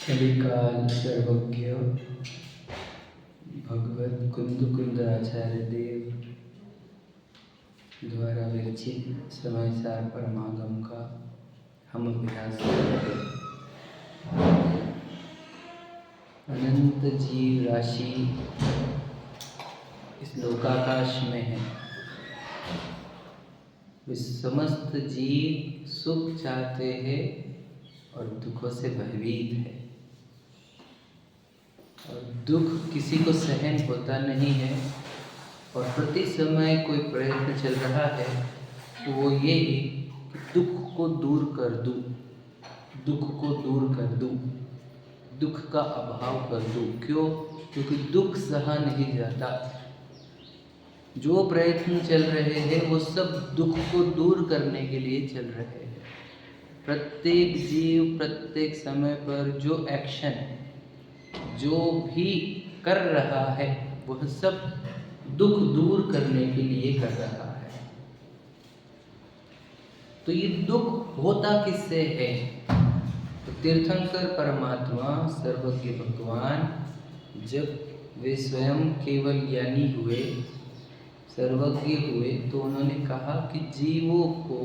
कलिकाल सर्वज्ञ भगवत कुंद आचार्य देव द्वारा विरचित समय सार परमागम का हम अभ्यास करते हैं। अनंत जीव राशि इस लोकाकाश में है। वे समस्त जीव सुख चाहते हैं और दुखों से भयभीत है, और दुख किसी को सहन होता नहीं है। और प्रति समय कोई प्रयत्न चल रहा है तो वो ये है कि दुख को दूर कर दूं, दुख को दूर कर दूं, दुख का अभाव कर दूं। क्यों? क्योंकि दुख सहा नहीं जाता। जो प्रयत्न चल रहे हैं वो सब दुख को दूर करने के लिए चल रहे हैं। प्रत्येक जीव प्रत्येक समय पर जो एक्शन जो भी कर रहा है वह सब दुख दूर करने के लिए कर रहा है। तो ये दुख होता किससे है? तो तीर्थंकर परमात्मा सर्वज्ञ भगवान जब वे स्वयं केवल ज्ञानी हुए, सर्वज्ञ हुए, तो उन्होंने कहा कि जीवों को,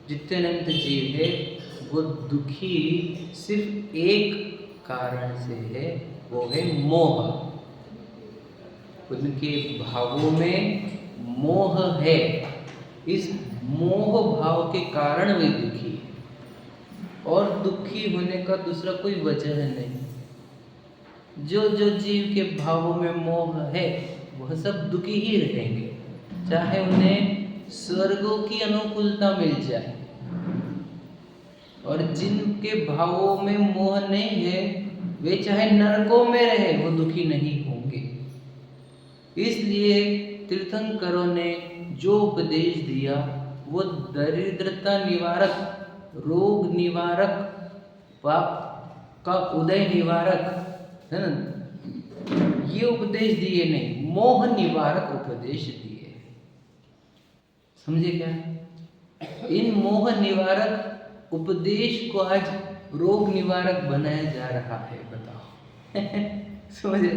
जितने अनंत जीव है, वो दुखी सिर्फ एक कारण से है, वो है मोह। उनके भावों में मोह है। इस मोह भाव के कारण वे दुखी है, और दुखी होने का दूसरा कोई वजह नहीं। जो जो जीव के भावों में मोह है वह सब दुखी ही रहेंगे, चाहे उन्हें स्वर्गों की अनुकूलता मिल जाए। और जिनके भावों में मोह नहीं है वे चाहे नरकों में रहे वो दुखी नहीं होंगे। इसलिए तीर्थंकरों ने जो उपदेश दिया वो दरिद्रता निवारक, रोग निवारक, पाप का उदय निवारक है ना, ये उपदेश दिए नहीं, मोह निवारक उपदेश दिए। समझे क्या? इन मोह निवारक उपदेश को आज रोग निवारक बनाया जा रहा है। बताओ समझे?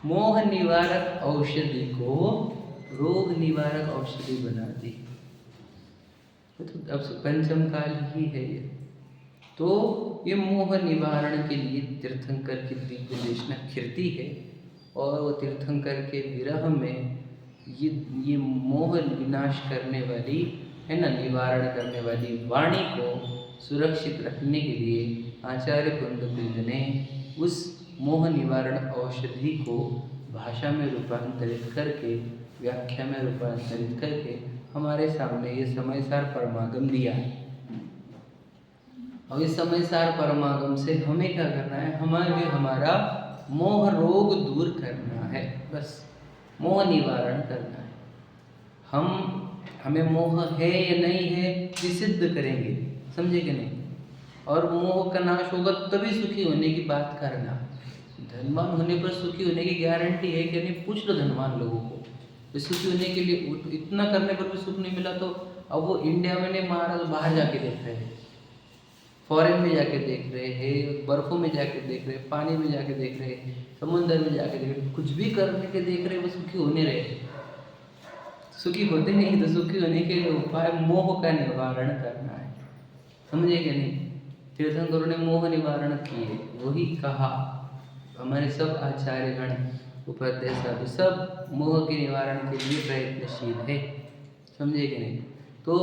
मोह निवारक औषधि को रोग निवारक औषधि बना दी। तो अब पंचम काल ही है ये। तो ये मोह निवारण के लिए तीर्थंकर की दिव्य देशना कीर्ति है, और वो तीर्थंकर के विरह में ये मोह विनाश करने वाली है ना, निवारण करने वाली वाणी को सुरक्षित रखने के लिए आचार्य कुंदबिंद ने उस मोह निवारण औषधि को भाषा में रूपांतरित करके, व्याख्या में रूपांतरित करके हमारे सामने ये समय सार परमागम दिया है। अब इस समय सार परमागम से हमें क्या करना है? हमें हमारा मोह रोग दूर करना है, बस मोह निवारण करना है। हमें मोह है या नहीं है ये सिद्ध करेंगे, समझे कि नहीं? और मोह का नाश होगा तभी सुखी होने की बात करना। धनवान होने पर सुखी होने की गारंटी है कि नहीं? पूछ लो धनवान लोगों को। तो सुखी होने के लिए इतना करने पर भी सुख नहीं मिला तो अब वो इंडिया में नहीं, महाराज बाहर जाके देख रहे हैं, फॉरेन में जाके देख रहे हैं, बर्फों में जाके देख रहे हैं, पानी में जाके देख रहे हैं, समुद्र में जाके देख रहे हैं, कुछ भी करने के देख रहे हैं, वो सुखी होने रहे। सुखी होते नहीं तो सुखी होने के लिए उपाय मोह का निवारण करना है। समझे कि नहीं? तीर्थंकरों ने मोह निवारण किए, वही कहा। हमारे सब आचार्यगण, उपाध्याय साधु सब मोह के निवारण के लिए प्रयत्नशील है। समझे कि नहीं? तो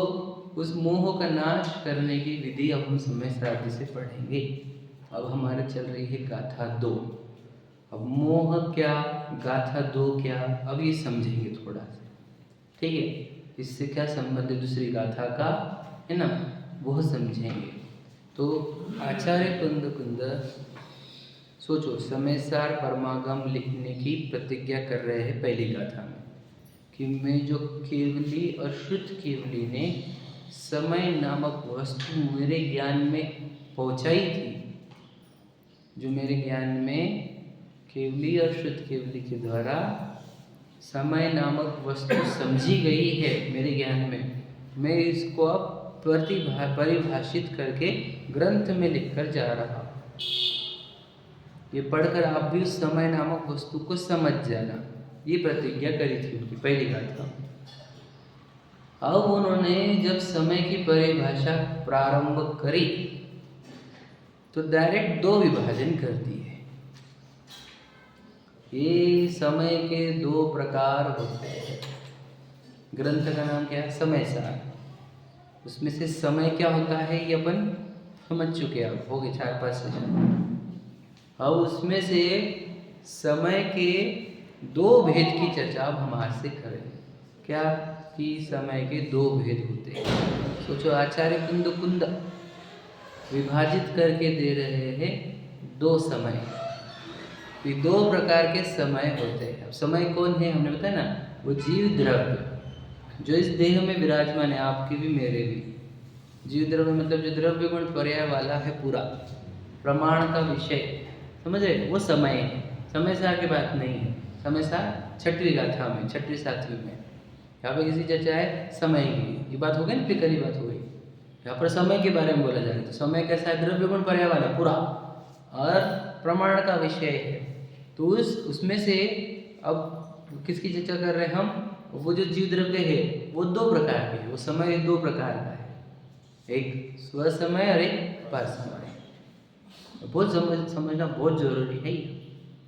उस मोह का नाश करने की विधि अब हम समय श्राद्ध से पढ़ेंगे। अब हमारे चल रही है गाथा 2। अब मोह क्या, गाथा 2 क्या, अब ये समझेंगे थोड़ा सा, ठीक है? इससे क्या संबंध है दूसरी गाथा का, है ना, वह समझेंगे। तो आचार्य कुंद सोचो, समय सार परमागम लिखने की प्रतिज्ञा कर रहे हैं पहली गाथा में कि मैं जो केवली और शुद्ध केवली ने समय नामक वस्तु मेरे ज्ञान में पहुंचाई थी, जो मेरे ज्ञान में केवली और शुद्ध केवली के द्वारा समय नामक वस्तु समझी गई है मेरे ज्ञान में, मैं इसको अब परिभाषित करके ग्रंथ में लिखकर जा रहा हूँ। ये पढ़कर आप भी उस समय नामक वस्तु को समझ जाना, ये प्रतिज्ञा करी थी उनकी पहली गाथा। अब उन्होंने जब समय की परिभाषा प्रारंभ करी तो डायरेक्ट दो विभाजन कर दिए। ये समय के दो प्रकार होते हैं। ग्रंथ का नाम क्या है? समय सार। उसमें से समय क्या होता है ये अपन समझ चुके, अब हो गए 4-5 सेशन। अब उसमें से समय के दो भेद की चर्चा अब हम आज से करें। क्या कि समय के दो भेद होते हैं। सोचो, आचार्य कुंद विभाजित करके दे रहे हैं दो समय। ये दो प्रकार के समय होते हैं। अब समय कौन है हमने बताया ना, वो जीव द्रव्य जो इस देह में विराजमान है, आपके भी मेरे भी। जीव द्रव्य मतलब जो द्रव्य गुण पर्याय वाला है पूरा, प्रमाण का विषय, समझ रहे? वो समय है। समय सार की बात नहीं है। समय सार 6वीं गाथा में, 6वीं 7वीं में यहाँ पे किसी चर्चा है समय की, ये बात हो गई ना, फिक्री बात हो गई। यहाँ पर समय के बारे में बोला जा रहा है। तो समय कैसा है? द्रव्य गुण पर्याय वाला पूरा और प्रमाण का विषय है। तो उसमें से अब किसकी चर्चा कर रहे हैं हम? वो जो जीव द्रव्य है वो दो प्रकार के है। वो समय दो प्रकार का है, एक स्व समय और एक पर समय। बहुत समझना बहुत जरूरी है।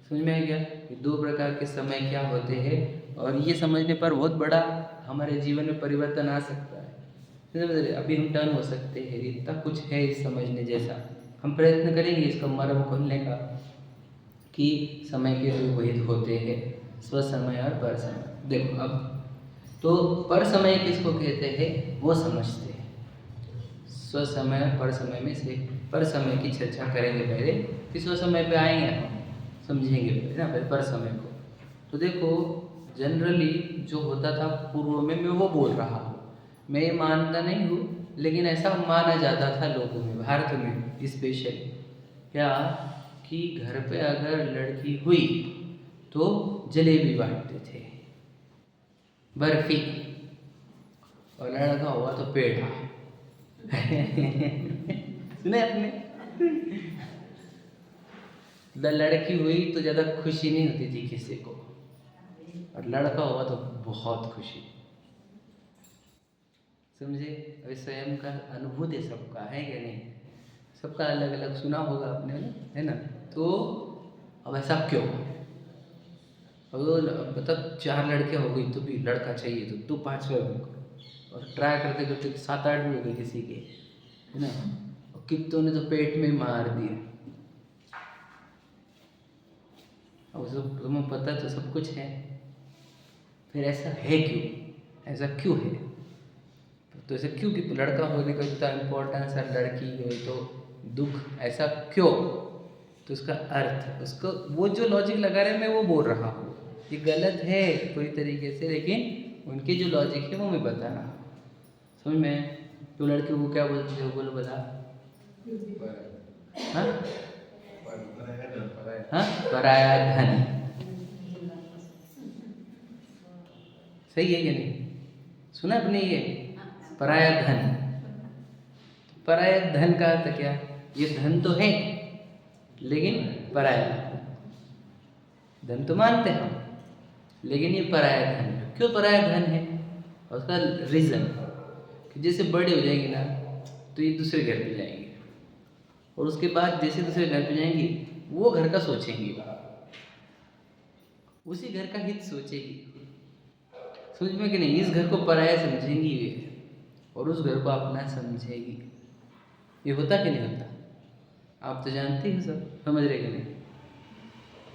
समझ में आ गया कि दो प्रकार के समय क्या होते हैं, और ये समझने पर बहुत बड़ा हमारे जीवन में परिवर्तन आ सकता है। अभी हम टर्न हो सकते हैं, इतना कुछ है इस समझने जैसा। हम प्रयत्न करेंगे इसका मर्म खोलने का कि समय के दो भेद होते हैं, स्व समय और पर समय। देखो अब तो पर समय किसको कहते हैं वो समझते हैं। स्व समय और पर समय में से पर समय की चर्चा करेंगे पहले, फिर स्व समय पे आएंगे, हम समझेंगे पहले ना पहले पर समय को। तो देखो जनरली जो होता था पूर्व में, मैं वो बोल रहा हूँ, मैं ये मानता नहीं हूँ, लेकिन ऐसा माना जाता था लोगों में, भारत में स्पेशली, क्या कि घर पे अगर लड़की हुई तो जलेबी बांटते थे, बर्फी, और लड़का हुआ तो पेड़ा। सुने आपने? लड़की हुई तो ज़्यादा खुशी नहीं होती थी किसी को, और लड़का हुआ तो बहुत खुशी। समझे? अभी स्वयं का अनुभूत है सबका, है क्या नहीं? सबका अलग अलग सुना होगा आपने, है ना? तो अब ऐसा क्यों? अब मतलब 4 लड़के हो गई तो भी लड़का चाहिए, तो तू 5वां बुक, और ट्राई करते करते 7-8 भी हो गए किसी के, है ना? और कितनों ने तो पेट में मार दिए। अब सब तुम्हें पता तो सब कुछ है, फिर ऐसा है क्यों? ऐसा क्यों है? तो ऐसा क्यों कि लड़का होने का इतना इम्पोर्टेंस है, लड़की हुई तो दुख, ऐसा क्यों? तो उसका अर्थ, उसको वो जो लॉजिक लगा रहे हैं मैं वो बोल रहा हूँ, ये गलत है पूरी तरीके से, लेकिन उनकी जो लॉजिक है वो मैं बता रहा हूँ। समझ में? तो लड़के को क्या बोलते थे, बोलो बता। हाँ हाँ, पराया धन। सही है या नहीं? सुना आपने ये पराया धन? पराया धन का अर्थ क्या? ये धन तो है लेकिन पराया धन तो मानते हैं हम, लेकिन ये पराया धन। क्यों पराया धन है? और उसका रीज़न कि जैसे बड़े हो जाएंगे ना तो ये दूसरे घर पे जाएंगे, और उसके बाद जैसे दूसरे घर पे जाएंगे वो घर का सोचेंगे, उसी घर का हित सोचेगी। समझ में कि नहीं? इस घर को पराया समझेंगी वे, और उस घर को अपना समझेगी। ये होता कि नहीं होता? आप तो जानते ही सब, समझ रहे कि नहीं?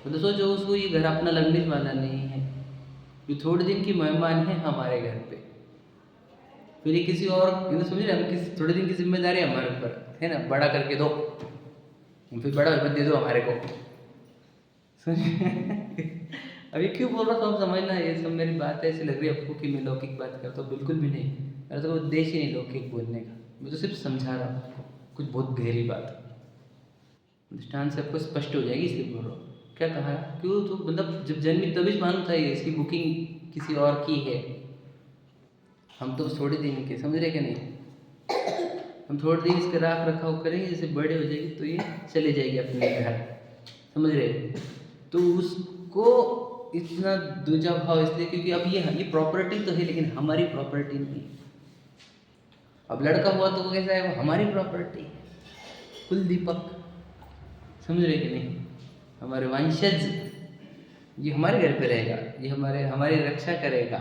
तो सोचो उसको ये घर अपना लगने वाला नहीं है, ये थोड़े दिन की मेहमान है हमारे घर पे, फिर ये किसी और, समझ रहे, हम किसी थोड़े दिन की जिम्मेदारी हमारे ऊपर है ना, बड़ा करके दो, फिर बड़ा दे दो हमारे को। अभी क्यों बोल रहा था आप समझना, ये सब मेरी बात ऐसी लग रही है आपको कि मैं लौकिक बात करता हूँ, बिल्कुल भी नहीं। मेरा तो उद्देश्य ही नहीं लौकिक बोलने का, मैं तो सिर्फ समझा रहा हूँ आपको कुछ बहुत गहरी बात, दृष्टांत से आपको स्पष्ट हो जाएगी, इसलिए बोल रहा हूँ। क्या कहा? क्यों? तो मतलब जब जन्मी तभी मालूम था ये इसकी बुकिंग किसी और की है, हम तो थोड़े दिन के, समझ रहे कि नहीं? हम थोड़ी देर इसका राख रखाव करेंगे, जैसे बड़े हो जाएगी तो ये चले जाएगी अपने घर, समझ रहे। तो उसको इतना दूजा भाव इसलिए क्योंकि अब ये प्रॉपर्टी तो है लेकिन हमारी प्रॉपर्टी नहीं। अब लड़का हुआ तो वो कैसा है, वो हमारी प्रॉपर्टी, कुल दीपक, समझ रहे कि नहीं, हमारे वंशज, ये हमारे घर पे रहेगा, ये हमारी रक्षा करेगा,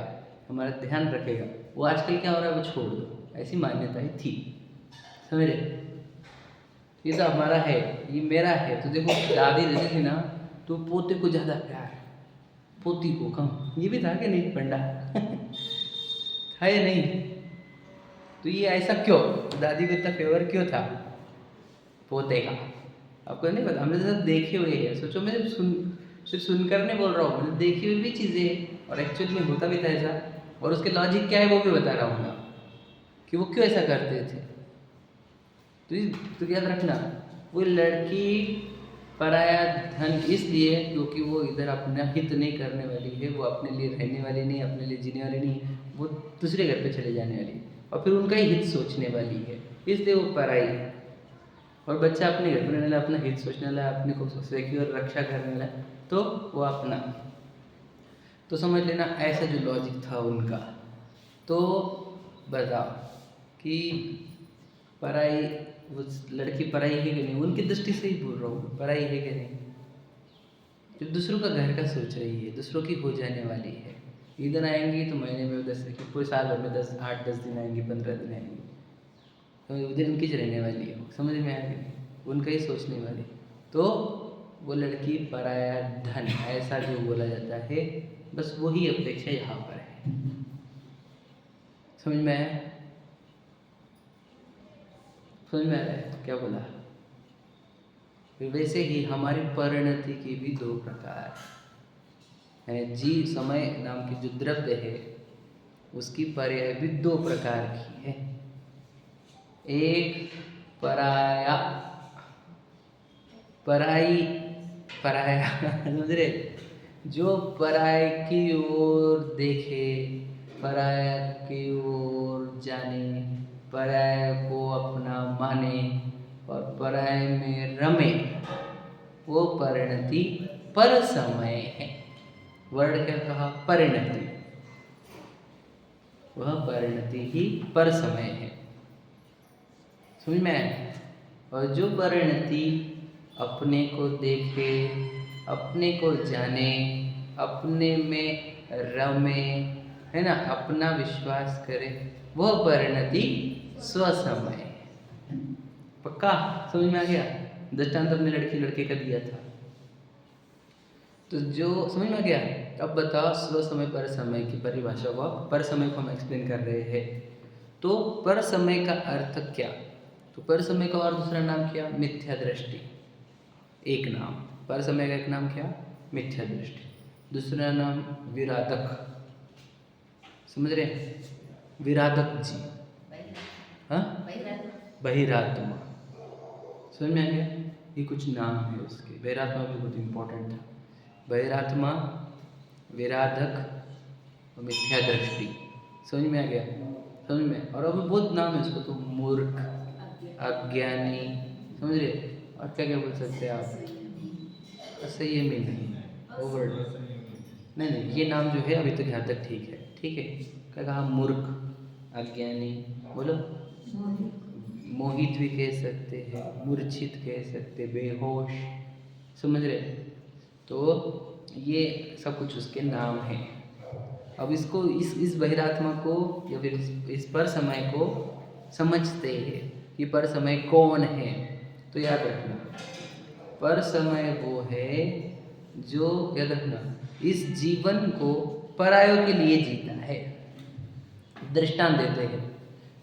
हमारा ध्यान रखेगा। वो आजकल क्या हो रहा है, वो छोड़ दो, ऐसी मान्यताएं थी, समझ रहे। ये तो हमारा है, ये मेरा है। तो देखो दादी रहती थी ना, तो पोते को ज़्यादा प्यार, पोती को कम, ये भी था कि नहीं पंडा था या नहीं। तो ये ऐसा क्यों, दादी को इतना फेवर क्यों था पोते का, आपको नहीं पता। हमने तो देखे हुए है, सोचो, मैं सिर्फ सुनकर नहीं बोल रहा हूँ, मैंने देखी हुई भी चीज़ें, और एक्चुअली में होता भी था ऐसा। और उसके लॉजिक क्या है वो भी बता रहा हूँ मैं, कि वो क्यों ऐसा करते थे। तो याद रखना, वो लड़की पराया धन इसलिए क्योंकि वो इधर अपना हित नहीं करने वाली है, वो अपने लिए रहने वाली नहीं, अपने लिए जीने वाली नहीं, वो दूसरे घर पे चले जाने वाली है और फिर उनका ही हित सोचने वाली है, इसलिए वो पराई है। और बच्चा अपने घर पे रहने वाला, अपना हित सोचने वाला, अपने को सिक्योर रक्षा करने वाला, तो वो अपना। तो समझ लेना ऐसा जो लॉजिक था उनका। तो बताओ कि पराई, वो लड़की पराई है कि नहीं, उनकी दृष्टि से ही बोल रहा हूँ, पराई है कि नहीं। जो दूसरों का घर का सोच रही है, दूसरों की हो जाने वाली है, इधर आएंगी तो महीने में 10, पूरे साल भर में 8-10 दिन आएंगी, 15 दिन आएंगी, तो उधर उनकी रहने वाली है, समझ में आ गई, उनका ही सोचने वाली। तो वो लड़की पराया धन, ऐसा जो बोला जाता है, बस वही अपेक्षा यहाँ पर है, समझ में आया, समझ में आ रहा है क्या बोला। वैसे ही हमारी परिणति के भी 2 प्रकार है। जी समय नाम की जो द्रव्य है उसकी पर्याय भी 2 प्रकार की है। एक पराया, पराई, पराया समझ रहे, जो पराय की ओर देखे, पराया की ओर जाने, पराय को अपना माने और पराय में रमे, वो परिणति पर समय है। वर्ड क्या कहा, परिणति, वह परिणति ही पर समय है, समझ में आया। और जो परिणति अपने को देखे, अपने को जाने, अपने में रमे, है ना, अपना विश्वास करे, वह परिणति स्वसमय है। पक्का समझ में आ गया। दृष्टांत अपने लड़की लड़के का दिया था, तो जो समझ में आ गया। अब बताओ स्व समय पर समय की परिभाषा को, पर समय को हम एक्सप्लेन कर रहे हैं। तो पर समय का अर्थ क्या, तो पर समय का और दूसरा नाम क्या, मिथ्या दृष्टि। एक नाम पर समय का, एक नाम क्या, मिथ्या दृष्टि, दूसरा नाम विराधक, समझ रहे, विराधक जी, हाँ, बहिरात्मा, समझ में आ गया। ये कुछ नाम है उसके, बहिरात्मा भी बहुत इंपॉर्टेंट था। बहिरात्मा, विराधक और मिथ्या दृष्टि, समझ में आ गया, समझ में। और अभी बहुत नाम है उसको, तो मूर्ख, अज्ञानी, समझ रहे, और क्या क्या बोल सकते हैं आप, असंयमी नहीं, वो वर्ड नहीं नहीं, ये नाम जो है अभी तक यहाँ तक ठीक है, ठीक है। क्या कहा, मूर्ख, अज्ञानी, बोलो, मोहित भी कह सकते हैं, मूर्छित कह सकते, बेहोश, समझ रहे। तो ये सब कुछ उसके नाम हैं। अब इसको इस बहिरात्मा को या फिर इस पर समय को समझते हैं कि पर समय कौन है। तो याद रखना, पर समय वो है जो, याद रखना, इस जीवन को परायों के लिए जीता है। दृष्टांत देते हैं,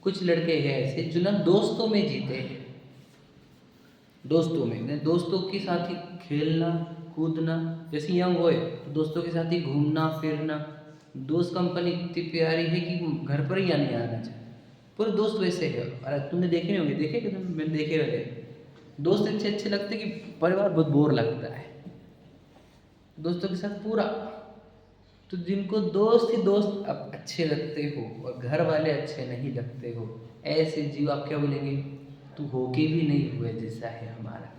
कुछ लड़के हैं ऐसे जो ना दोस्तों में जीते हैं, दोस्तों में, दोस्तों के साथ ही खेलना कूदना, जैसे यंग होए तो दोस्तों के साथ ही घूमना फिरना, दोस्त कंपनी इतनी प्यारी है कि घर पर ही नहीं आना चाहिए, पूरे दोस्त वैसे है। अरे तुमने देखे नहीं होंगे, देखे कि तुम, मैंने देखे हुए, दोस्त अच्छे अच्छे लगते कि परिवार बहुत बोर लगता है। दोस्तों के साथ पूरा तो जिनको दोस्त ही दोस्त अब अच्छे लगते हो और घर वाले अच्छे नहीं लगते हो, ऐसे जीव आप क्या बोलेंगे, तू होके भी नहीं हुए जैसा है हमारा,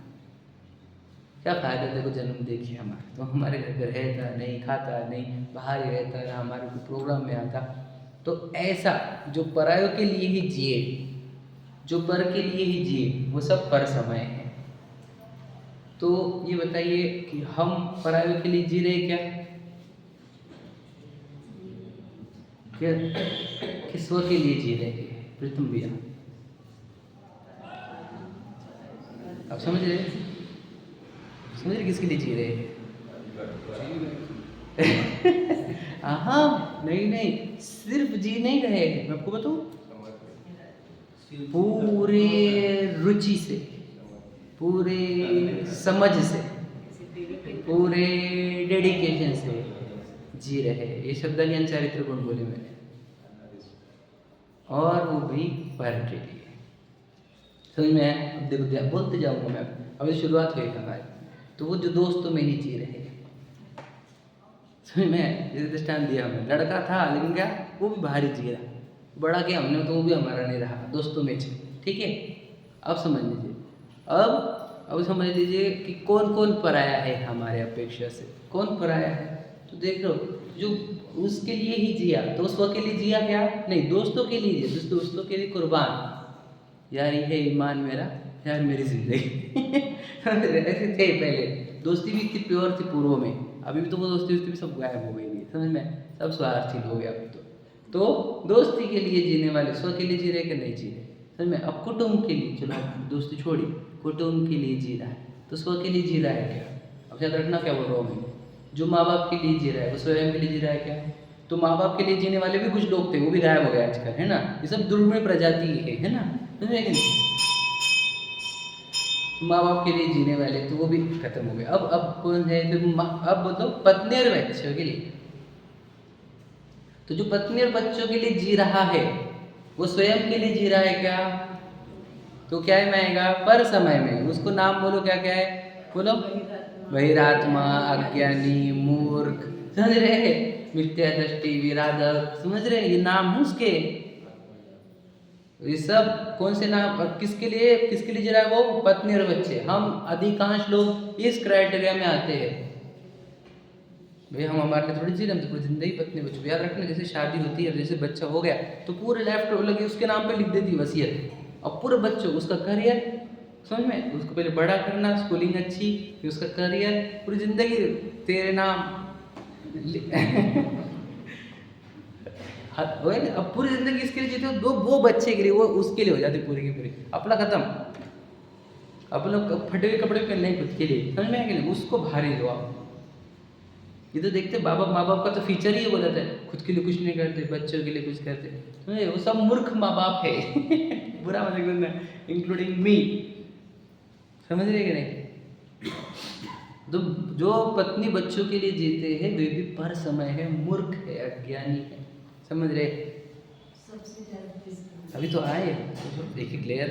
क्या फ़ायदा देखो जन्म देखिए हमारा, तो हमारे घर पे रहता नहीं, खाता नहीं, बाहर ही रहता ना, हमारे को प्रोग्राम में आता। तो ऐसा जो परायों के लिए ही जिए, जो पर के लिए ही जिए, वो सब पर समय है। तो ये बताइए कि हम परायों के लिए जी रहे क्या, कि स्व के लिए जी रहे हैं? प्रीतम भैया आप समझ रहे, समझ रहे किसके लिए जी रहे हैं? हाँ नहीं नहीं, सिर्फ जी नहीं रहे हैं, मैं आपको बताऊं, पूरे रुचि से, पूरे समझ से, पूरे डेडिकेशन से जी रहे हैं। ये शब्दालियान चारित्र गुण बोले मैंने, और वो भी पर के लिए। समझ में आया? अब देखो बोलते जाऊंगा मैं, अभी शुरुआत हुई हमारी। तो वो जो दोस्तों में ही जी रहे हैं, समझ में, जैसे दृष्टांत दिया हमने, लड़का था लेकिन क्या वो भी बाहर ही जी रहा, बड़ा क्या हमने तो वो भी हमारा नहीं रहा, दोस्तों में जी, ठीक है। अब समझ लीजिए, अब समझ लीजिए कि कौन कौन पराया है हमारे अपेक्षा से, कौन पराया है। तो देख लो, जो उसके लिए ही जिया, तो उस वक्त के लिए जिया क्या, नहीं दोस्तों के लिए जिया, दोस्तों के लिए कुर्बान, यार ये है ईमान मेरा, यार मेरी जिंदगी ऐसे थे पहले, दोस्ती भी इतनी प्योर थी पूर्व में, अभी भी तो वो दोस्ती भी सब गायब हो गई है, समझ में, सब स्वार्थी लोग हैं अब तो दोस्ती के लिए जीने वाले स्व के लिए जी रहे कि नहीं जी रहे, समझ में। अब कुटुंब के लिए, चलो दोस्ती छोड़ी, कुटुंब के लिए जी रहा है, तो स्व के लिए जी रहा है क्या? अब याद रखना क्या बोल रहा हूँ मैं, जो माँ बाप के लिए जी रहा है वो स्वयं के लिए जी रहा है क्या? तो माँ बाप के लिए जीने वाले भी कुछ लोग थे, वो भी गायब हो गए आजकल, है ना, ये सब दुर्मिल प्रजाति है ना, समझ में कि नहीं। माँ बाप के लिए जीने वाले तो वो भी खत्म हो गए। अब कौन है फिर, अब बताओ पत्नी और बच्चों के लिए। तो जो पत्नी और बच्चों के लिए जी रहा है वो स्वयं के लिए जी रहा है क्या? तो क्या में आएगा, पर समय में, उसको नाम बोलो, क्या क्या है बोलो, बहिरात्मा, अज्ञानी, मूर्ख, समझ रहे, मिथ्या दृष्टि, विराधक, समझ रहे, ये नाम है उसके। ये सब कौन से नाम, किसके लिए जी रहा है वो, पत्नी और बच्चे। हम अधिकांश लोग इस क्राइटेरिया में आते हैं, भाई हम हमारे लिए थोड़ी जी रहे, हम तो पूरी जिंदगी पत्नी बच्चों। याद रखना, जैसे शादी होती है, जैसे बच्चा हो गया तो पूरे लेफ्ट लगे उसके नाम पे लिख देती वसीयत, अब पूरे बच्चों, उसका करियर, समझ में, उसको पहले बड़ा करना, स्कूलिंग अच्छी, फिर उसका करियर, पूरी जिंदगी तेरे नाम अब पूरी जिंदगी इसके लिए जीते हो, दो वो बच्चे के लिए, वो उसके लिए हो जाती पूरी की पूरी, अपना खत्म, अपने फटे हुए कपड़े पहनने खुद के लिए, समझ में आएगा, उसको भारी दो आप। ये तो देखते माँ बाप का तो फीचर ही बोला था, खुद के लिए कुछ नहीं करते, बच्चों के लिए कुछ करते, वो सब मूर्ख माँ बाप है बुरा मतलब इंक्लूडिंग मी, समझ रहे कि नहीं। तो जो पत्नी बच्चों के लिए जीते हैं वे भी पर समय है, मूर्ख है, अज्ञानी है, समझ रहे। अभी तो आए, एक एक लेयर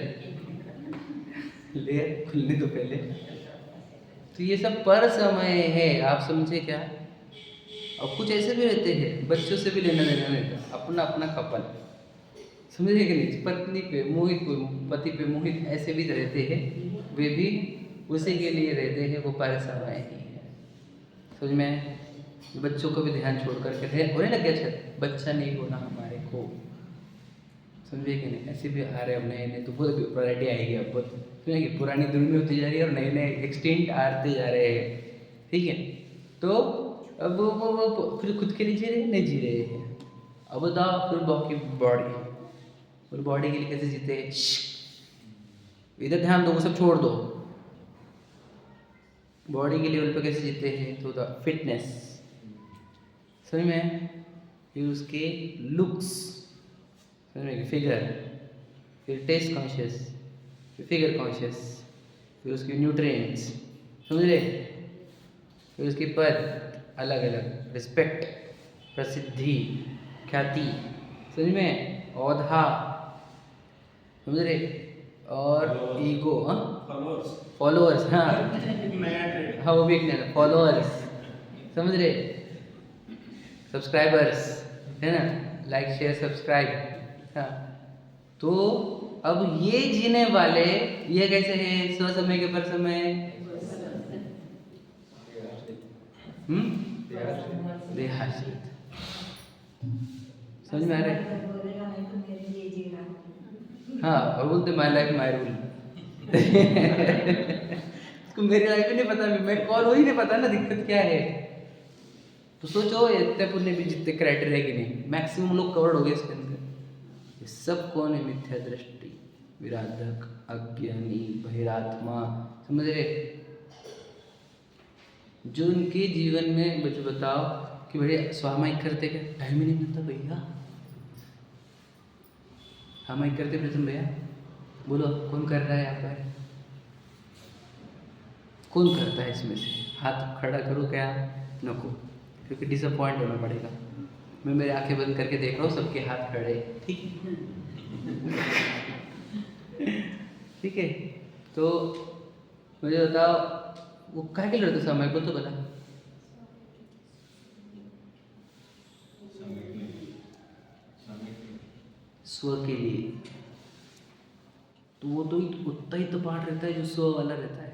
खुलने तो पहले, तो ये सब पर समय है, आप समझे क्या। और कुछ ऐसे भी रहते हैं, बच्चों से भी लेना देना रहता, अपना अपना कपल, समझे कि नहीं, पत्नी पे मोहित, पति पे मोहित, ऐसे भी रहते हैं, वे भी उसी के लिए रहते हैं, वो पर समय ही है, समझ में। बच्चों को भी ध्यान छोड़ करके थे, होने लग गया बच्चा नहीं होना हमारे को, समझे कि नहीं। ऐसे भी आ रहे अब नए नए, तो बहुत वैरायटी आएगी अब, बहुत सुनिए कि पुरानी दुनिया होती जा रही है और नए नए एक्सटेंट आते जा रहे हैं, ठीक है। तो अब वो फिर खुद के लिए जी रहे हैं, नहीं जी रहे हैं। अब बताओ फिर बॉडी, फिर बॉडी के लिए कैसे जीते हैं, इधर ध्यान दो, वो सब छोड़ दो, बॉडी के लेवल पे कैसे जीते हैं, तो द फिटनेस, समझ में, फिर उसके लुक्स, समझ में, फिगर, फिर टेस्ट कॉन्शियस, फिर फिगर कॉन्शियस, फिर उसके न्यूट्रिएंट्स, समझ रहे, फिर उसके पद अलग अलग, रिस्पेक्ट, प्रसिद्धि, ख्याति, समझ में, औधा, समझ रहे, और ईगो, फॉलोअर्स, हाँ वो भी एक नया फॉलोअर्स, समझ रहे, सब्सक्राइबर्स, है ना, लाइक शेयर सब्सक्राइब। हाँ, तो अब ये जीने वाले, ये कैसे है, स्वसमय के पर समय, देहाश्रित। समझ में आ रहा है? हाँ, और बोलते माई लाइफ माई रूल। उसको मेरी लाइफ ही नहीं पता, मैं कौन, वही नहीं पता ना, दिक्कत क्या है। तो सोचो इतने पुण्य भी जितने क्राइटेरिया की नहीं, मैक्सिमम लोग कवर्ड हो गए इसके अंदर। ये सब कौन है? मिथ्या दृष्टि, विराधक, अज्ञानी, बहिरात्मा, समझ रहे? जो उनके जीवन में मुझे बताओ कि भैया स्वामायिक करते क्या, टाइम ही नहीं मिलता भैया। सामायिक करते प्रथम भैया, बोलो कौन कर रहा है यहाँ पर? कौन करता है इसमें से? हाथ खड़ा करो क्या? नको, क्योंकि डिसअपॉइंट होना पड़ेगा। मैं मेरी आंखें बंद करके देख रहा हूँ, सबके हाथ खड़े, ठीक ठीक है। तो मुझे बताओ वो क्या के लड़ते समय को तो बता। स्व के लिए, तो वो तो उतना ही तो पाठ रहता है जो स्व वाला रहता है।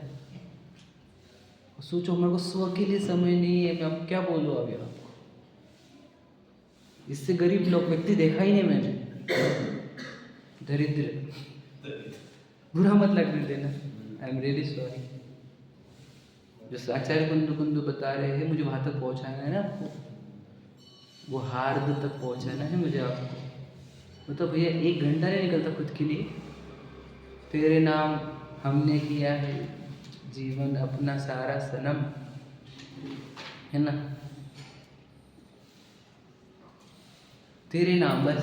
सोचो हमारे को स्व के लिए समय नहीं है, मैं अब क्या बोलूँ अभी आपको। इससे गरीब लोग व्यक्ति देखा ही नहीं मैंने। दरिद्र, बुरा मत लगने देना, आई एम रियली सॉरी। जो आचार्य कुंदू बता रहे हैं, मुझे वहाँ तक पहुँचाना है ना आपको, वो हार्द तक पहुँचाना है मुझे आपको। मतलब भैया 1 घंटा नहीं निकलता खुद के लिए। तेरे नाम हमने किया है जीवन अपना सारा सनम, है ना, तेरे नाम, बस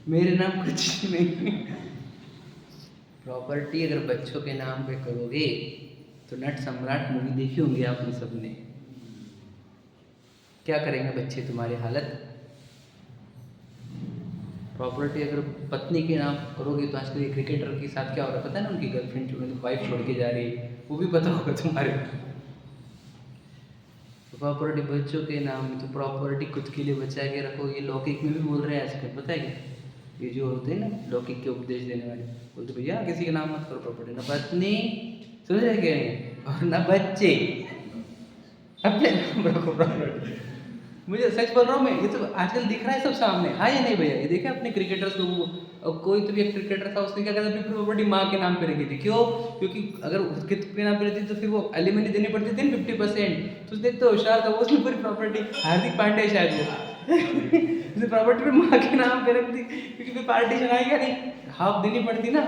मेरे नाम कुछ नहीं। प्रॉपर्टी अगर बच्चों के नाम पे करोगे तो नट सम्राट मूवी देखी होंगी आपने सबने। क्या करेंगे बच्चे तुम्हारी हालत? प्रॉपर्टी अगर पत्नी के नाम करोगे तो आजकल ये क्रिकेटर के साथ क्या हो रहा है पता है ना, उनकी गर्लफ्रेंड वाइफ छोड़ के जा रही है, वो भी पता होगा तुम्हारे। तो प्रॉपर्टी बच्चों के नाम में, तो प्रॉपर्टी खुद के लिए बचा के रखो। ये लौकिक में भी बोल रहे हैं आजकल, पता है क्या? ये जो होते हैं ना लौकिक के उपदेश देने वाले, बोलते भैया किसी के नाम मत करो प्रॉपर्टी, ना पत्नी, समझ रहे क्या नहीं, और ना बच्चे, अपने नाम रखो प्रॉपर्टी। मुझे सच बोल रहा हूँ मैं, ये तो आजकल दिख रहा है सब सामने। हाँ या नहीं भैया? ये देखा अपने क्रिकेटर्स लोगों, कोई तो भी एक क्रिकेटर था, उसने क्या कहा, अपनी प्रॉपर्टी माँ के नाम पे रखी थी। क्यों? क्योंकि अगर उसके नाम पे रहती तो फिर वो एलिमनी देनी पड़ती थी 50%। तो उसने तो होशियार था, वो उसने पूरी प्रॉपर्टी, हार्दिक पांड्या शायद वो उसने प्रॉपर्टी पे माँ के नाम पे रख दी, क्योंकि फिर पार्टीशन आएगा नहीं, हाफ देनी पड़ती ना।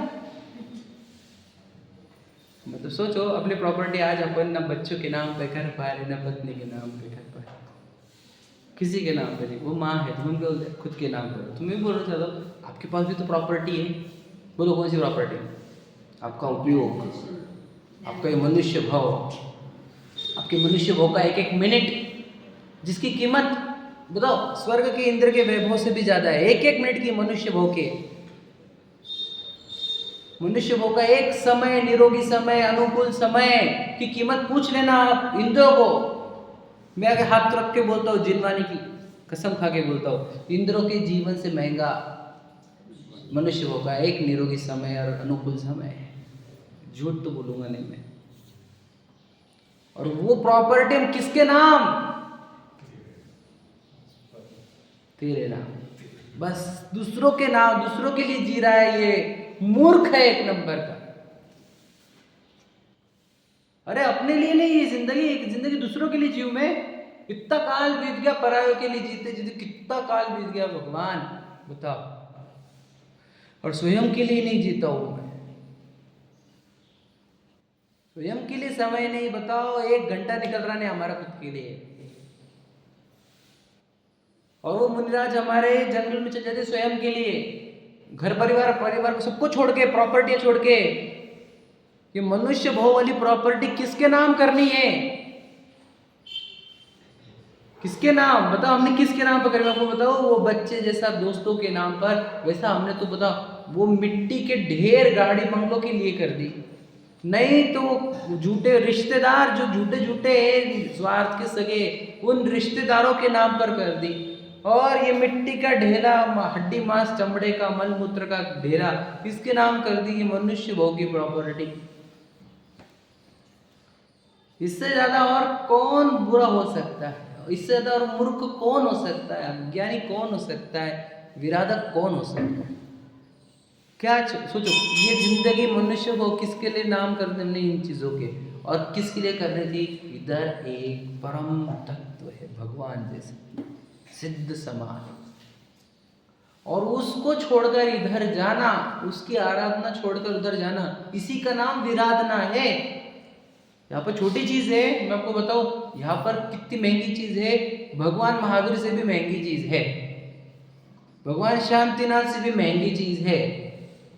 मतलब सोचो अपनी प्रॉपर्टी आज अपन ना बच्चों के नाम पे कर पा रहे, ना पत्नी के नाम पे कर पा रहे, किसी के नाम पे नहीं। वो माँ है, तुम बोलते खुद के नाम पे। तुम भी बोल रहे चलो आपके पास भी तो प्रॉपर्टी है, बोलो कौन सी प्रॉपर्टी? आपका उपयोग, आपका ये मनुष्य भाव, आपके मनुष्य भाव का एक एक मिनट, जिसकी कीमत बताओ स्वर्ग के इंद्र के वैभव से भी ज्यादा है। एक एक मिनट की मनुष्य भाव के, मनुष्य भाव का एक समय, निरोगी समय, अनुकूल समय की कीमत पूछ लेना आप इंद्रों को। मैं आगे हाथ रख के बोलता हूँ, जिनवानी की कसम खा के बोलता हूँ, इंद्रों के जीवन से महंगा मनुष्य भाव का एक निरोगी समय और अनुकूल समय है। झूठ तो बोलूंगा नहीं मैं। और वो प्रॉपर्टी हम किसके नाम? तेरे नाम। बस दूसरों के नाम, दूसरों के लिए जी रहा है, ये मूर्ख है एक नंबर का। अरे अपने लिए नहीं, ये जिंदगी, एक जिंदगी दूसरों के लिए जीव में। इतना काल बीत गया परायों के लिए जीते जीते, कितना काल बीत गया भगवान बताओ, और स्वयं के लिए नहीं जीता हूं मैं। स्वयं के लिए समय नहीं, बताओ 1 घंटा निकल रहा नहीं हमारा खुद के लिए। और वो मुनिराज हमारे जंगल में चले जाते स्वयं के लिए, घर परिवार को सबको छोड़ के, प्रॉपर्टी छोड़ के। ये मनुष्य भाव वाली प्रॉपर्टी किसके नाम करनी है? किसके नाम बताओ? हमने किसके नाम पर करी? आपको बताओ, वो बच्चे जैसा दोस्तों के नाम पर, वैसा हमने तो बताओ वो मिट्टी के ढेर गाड़ी बंगलों के लिए कर दी। नहीं तो झूठे रिश्तेदार, जो झूठे झूठे स्वार्थ के सगे, उन रिश्तेदारों के नाम पर कर दी। और ये मिट्टी का ढेला, हड्डी मांस चमड़े का, मल मूत्र का ढेला, इसके नाम कर दी मनुष्य भोगी प्रॉपर्टी। इससे ज्यादा और कौन बुरा हो सकता है? इससे ज्यादा और मूर्ख कौन हो सकता है? अज्ञानी कौन हो सकता है? विराधक कौन हो सकता है? क्या सोचो, ये जिंदगी मनुष्य को किसके लिए नाम करते हमने इन चीजों के, और किसके लिए कर रही थी? इधर एक परम तत्व है भगवान जैसे सिद्ध समान, और उसको छोड़कर इधर जाना, उसकी आराधना छोड़कर उधर जाना, इसी का नाम विराधना है। यहाँ पर छोटी चीज है, मैं आपको बताऊं, यहाँ पर कितनी महंगी चीज है। भगवान महावीर से भी महंगी चीज है, भगवान शांतिनाथ से भी महंगी चीज है,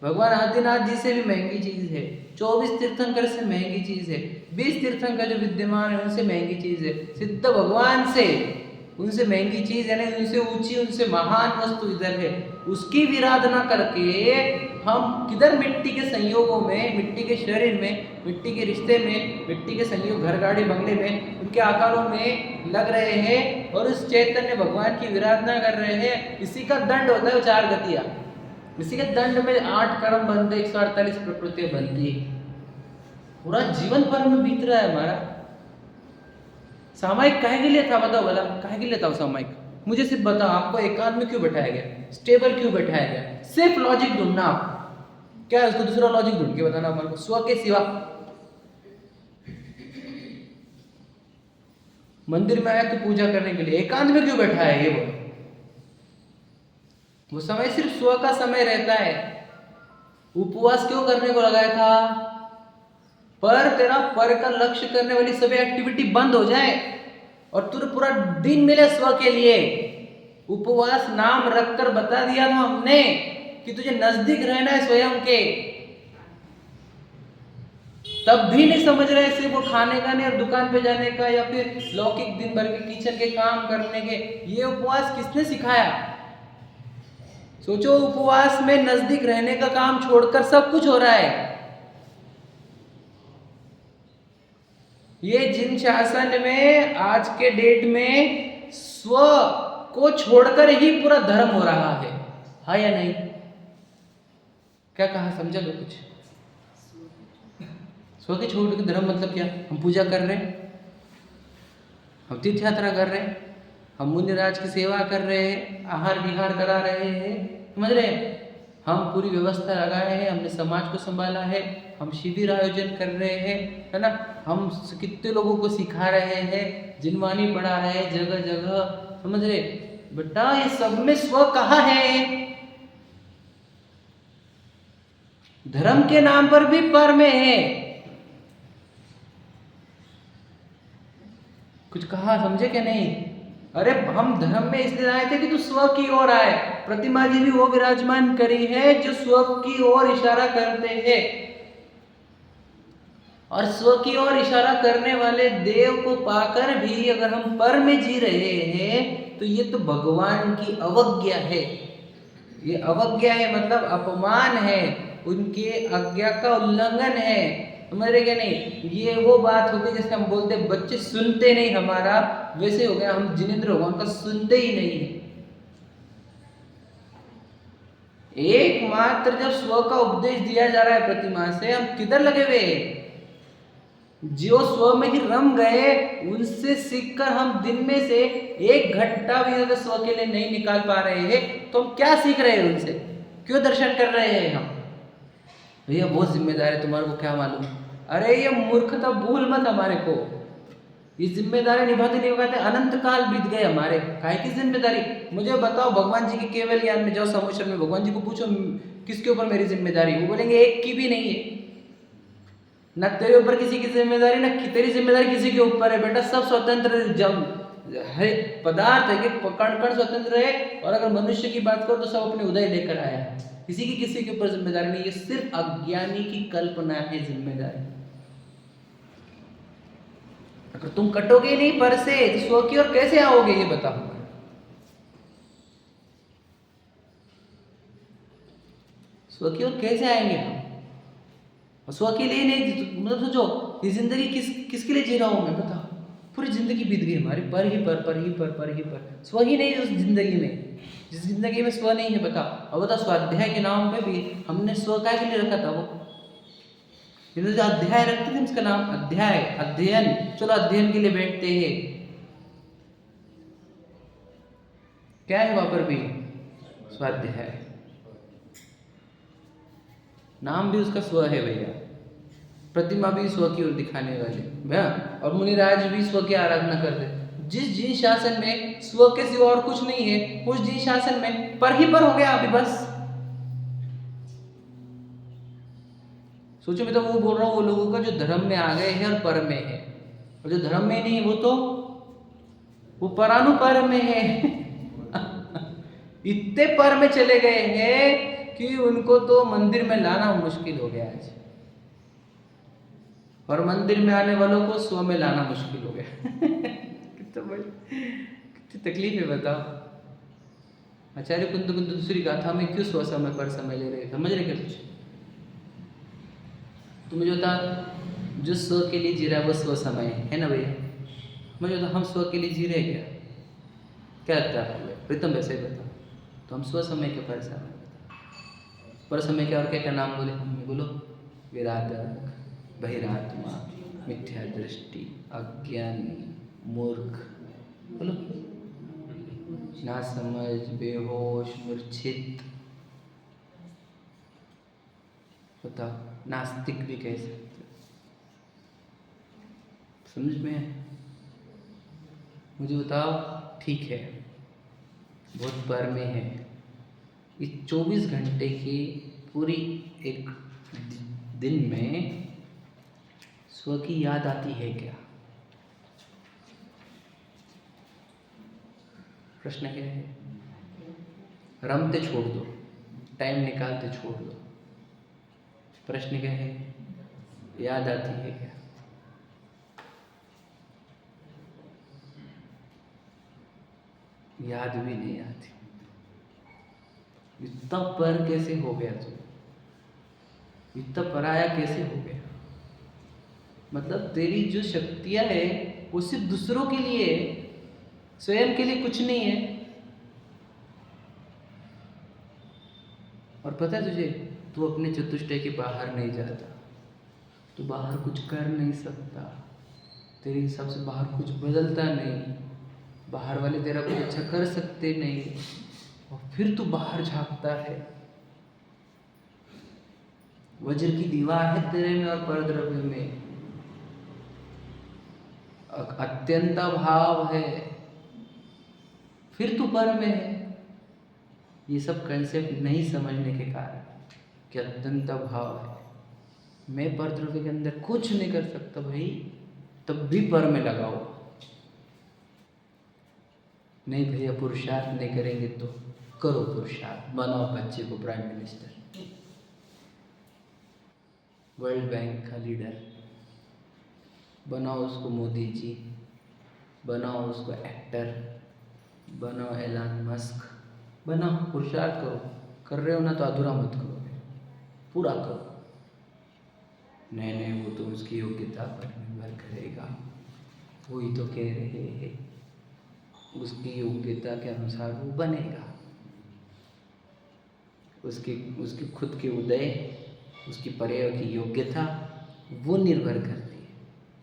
भगवान आदिनाथ जी से भी महंगी चीज है, 24 तीर्थंकर से महंगी चीज है, 20 तीर्थंकर जो विद्यमान है उनसे महंगी चीज है, सिद्ध भगवान से उनसे महंगी चीज है, नहीं उनसे ऊंची, उनसे महान वस्तु इधर है। उसकी विराधना करके हम किधर मिट्टी के संयोगों में, मिट्टी के शरीर में, मिट्टी के रिश्ते में, मिट्टी के संयोग, घर गाड़ी बंगले में, उनके आकारों में लग रहे हैं और उस चैतन्य भगवान की विराधना कर रहे हैं। इसी का दंड होता है 4 गतियां। इसी के दंड में 8 कर्म बनते, 148 प्रकृति बनती है। पूरा जीवन पर में बीत रहा है हमारा। सामायिक काहे के लिए था बताओ भला, काहे के लिए था सामायिक? मुझे सिर्फ बताओ, आपको एकांत में क्यों बैठाया गया, स्टेबल क्यों बैठाया गया? सिर्फ लॉजिक ढूंढना, आप क्या है उसको दूसरा लॉजिक ढूंढ के बताना हमारे को, स्व के सिवा। मंदिर में आए तो पूजा करने के लिए, एकांत में क्यों बैठा है? ये वो समय सिर्फ स्व का समय रहता है। उपवास क्यों करने को लगाया था? पर तेरा पर का लक्ष्य करने वाली सभी एक्टिविटी बंद हो जाए और तुझे पूरा दिन मिले स्व के लिए। उपवास नाम रखकर बता दिया था हमने कि तुझे नजदीक रहना है स्वयं के, तब भी नहीं समझ रहे, सिर्फ वो खाने का नहीं और दुकान पे जाने का या फिर लौकिक दिन भर के किचन के काम करने के। ये उपवास किसने सिखाया? सोचो, उपवास में नजदीक रहने का काम छोड़कर सब कुछ हो रहा है। ये जिन शासन में आज के डेट में स्व को छोड़कर ही पूरा धर्म हो रहा है, हाँ या नहीं? क्या कहा, समझा लो कुछ? स्व के छोड़ के धर्म मतलब क्या? हम पूजा कर रहे हैं, हम तीर्थ यात्रा कर रहे हैं, हम मुनिराज की सेवा कर रहे हैं, आहार विहार करा रहे हैं, समझ रहे हैं? हम पूरी व्यवस्था लगाए हैं, हमने समाज को संभाला है, हम शिविर आयोजन कर रहे हैं, है ना? हम कितने लोगों को सिखा रहे हैं, जिनवानी पढ़ा रहे हैं जगह जगह, समझ रहे? बेटा ये सब में स्व कहाँ है? धर्म के नाम पर भी पर में है। कुछ कहा, समझे क्या नहीं? अरे हम धर्म में इसलिए आए थे कि तू स्व की ओर आए। प्रतिमा जी भी वो विराजमान करी है जो स्व की ओर इशारा करते हैं, और स्व की ओर इशारा करने वाले देव को पाकर भी अगर हम पर में जी रहे हैं तो ये तो भगवान की अवज्ञा है। ये अवज्ञा है मतलब अपमान है, उनके आज्ञा का उल्लंघन है, समझ रहे क्या नहीं? ये वो बात हो गई जैसे हम बोलते बच्चे सुनते नहीं हमारा, वैसे हो गया हम जिनेंद्र भगवान का सुनते ही नहीं है। एकमात्र जब स्व का उपदेश दिया जा रहा है प्रतिमा से, हम किधर लगे हुए? जो स्व में ही रम गए उनसे सीखकर हम दिन में से 1 घंटा भी अगर स्व के लिए नहीं निकाल पा रहे हैं तो हम क्या सीख रहे हैं उनसे? क्यों दर्शन कर रहे हैं हम? भैया बहुत जिम्मेदार है, तुम्हारे को क्या मालूम? अरे ये मूर्खता भूल मत हमारे को, ये जिम्मेदारी निभाते निभाते अनंत काल बीत गए हमारे। काहे की जिम्मेदारी? मुझे बताओ, भगवान जी के केवल ज्ञान में जाओ, समुद्र में भगवान जी को पूछो किसके ऊपर मेरी जिम्मेदारी? वो बोलेंगे एक की भी नहीं है, न तेरे ऊपर किसी की जिम्मेदारी, न तेरी जिम्मेदारी किसी के ऊपर है। बेटा सब स्वतंत्र जब है, पदार्थ है कि कण कण स्वतंत्र है, और अगर मनुष्य की बात करो तो सब अपने उदय लेकर आया है, किसी की किसी के ऊपर जिम्मेदारी नहीं। ये सिर्फ अज्ञानी की कल्पना है जिम्मेदारी। अगर तुम कटोगे नहीं पर से तो स्व की ओर कैसे आओगे ये बताओ? स्व की ओर कैसे आएंगे हम? स्व के लिए नहीं, मतलब सोचो ये जिंदगी किसके लिए जी रहा हूं मैं, बताओ? पूरी जिंदगी बीत गई हमारी पर ही पर स्व ही नहीं उस जिंदगी में, जिस जिंदगी में स्व नहीं है। बता, अब बता, स्वाध्याय के नाम पे भी हमने स्व काय के लिए रखा था? वो जो अध्याय रखते थे उसका नाम अध्याय, अध्ययन। चलो अध्ययन के लिए बैठते हैं, क्या है वहां पर भी? स्वाध्याय। नाम भी उसका स्व है भैया। प्रतिमा भी स्व की ओर दिखाने वाली भैया, और मुनिराज भी स्व की आराधना करते। जिस शासन में स्व के सिवा और कुछ नहीं है, उस जिन शासन में पर ही पर हो गया अभी बस। सोचो, मैं तो वो बोल रहा हूँ वो लोगों का जो धर्म में आ गए हैं और पर में है, और जो धर्म में नहीं वो तो वो परानुपर में है। इतने पर में चले गए हैं कि उनको तो मंदिर में लाना मुश्किल हो गया आज, और मंदिर में आने वालों को स्व में लाना मुश्किल हो गया। कितनी तकलीफ है बताओ। आचार्य कुंद दूसरी गाथा में क्यों स्व समय पर समय ले रहे, समझ रहे क्या कुछ? तुम्हें जो था, जो स्व के लिए जी रहा है वो स्व समय है ना भैया? मुझे तो हम स्व के लिए जी रहे क्या लगता है प्रीतम? वैसे ही बता, तो हम स्व समय के पर समय बता, पर समय के और क्या क्या नाम बोले हमने? बोलो, विराटक, बहिरात्मा, मिथ्या दृष्टि, अज्ञानी, मूर्ख, बोलो, ना समझ, बेहोश, मूर्छित, बताओ, नास्तिक भी कह सकते। समझ में है? मुझे बताओ, ठीक है, बहुत पर में है। इस 24 घंटे की पूरी एक दिन में स्व की याद आती है क्या? प्रश्न क्या है? रमते छोड़ दो, टाइम निकालते छोड़ दो। प्रश्न क्या है? याद आती है क्या? याद भी नहीं आती। इतना पर कैसे हो गया तू? इतना पराया कैसे हो गया? मतलब तेरी जो शक्तियां है वो सिर्फ दूसरों के लिए है, स्वयं के लिए कुछ नहीं है। और पता है तुझे, तू अपने चतुष्टय के बाहर नहीं जाता, तू बाहर कुछ कर नहीं सकता, तेरे हिसाब से बाहर कुछ बदलता नहीं, बाहर वाले तेरा कुछ अच्छा कर सकते नहीं, और फिर तू बाहर झांकता है। वज्र की दीवार है तेरे में और परद्रव्य में, अत्यंत भाव है, फिर तू पर में है। ये सब कंसेप्ट नहीं समझने के कारण कि अत्यंत भाव है, मैं परद्रव्य के अंदर कुछ नहीं कर सकता भाई, तब भी पर में लगाओ। नहीं भैया, पुरुषार्थ नहीं करेंगे तो करो पुरुषार्थ, बनाओ बच्चे को प्राइम मिनिस्टर, वर्ल्ड बैंक का लीडर बनाओ, उसको मोदी जी बनाओ, उसको एक्टर बनाओ, एलन मस्क बनाओ, पुरुषार्थ करो। कर रहे हो ना तो अधूरा मत करो, पूरा करो। नहीं, वो तो उसकी योग्यता पर निर्भर करेगा, वही तो कह रहे हैं, उसकी योग्यता के अनुसार वो बनेगा। उसकी खुद के उदय, उसकी पर्याय की योग्यता वो निर्भर करती है।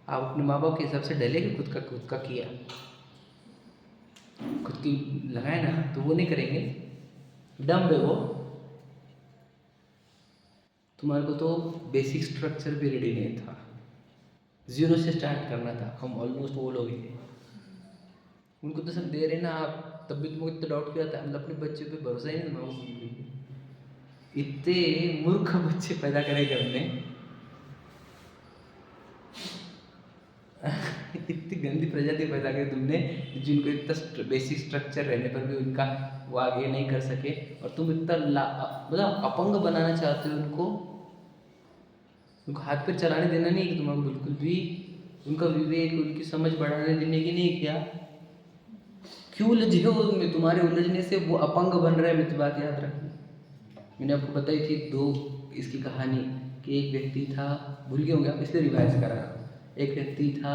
आप अपने माँ बाप के हिसाब से डलेंगे, खुद का किया, खुद की लगाए ना तो वो नहीं करेंगे, डम्ब है वो। तुम्हारे को तो बेसिक स्ट्रक्चर भी रेडी नहीं था, जीरो से स्टार्ट करना था। हम ऑलमोस्ट वो लोग हैं, उनको तो सब दे रहे ना आप, तब भी तुमको इतना डाउट किया था। मतलब अपने बच्चे पे भरोसा ही नहीं था। इतने मूर्ख बच्चे पैदा करेंगे हमने, इतनी गंदी प्रजाति पैदा करी तुमने, जिनको इतना बेसिक स्ट्रक्चर रहने पर भी उनका वो आगे नहीं कर सके, और तुम इतना मतलब अपंग बनाना चाहते हो उनको हाथ पे चलाने देना नहीं कि तुम्हारा बिल्कुल भी उनका विवेक, उनकी समझ बढ़ाने देने की नहीं किया। क्यों उलझे हो उनमें? तुम्हारे उलझने से वो अपंग बन रहे हैं। मेरी बात याद रखना, मैंने आपको बताई थी दो इसकी कहानी कि एक व्यक्ति था, भूल गए होंगे आप, इसलिए रिवाइज करा। एक व्यक्ति था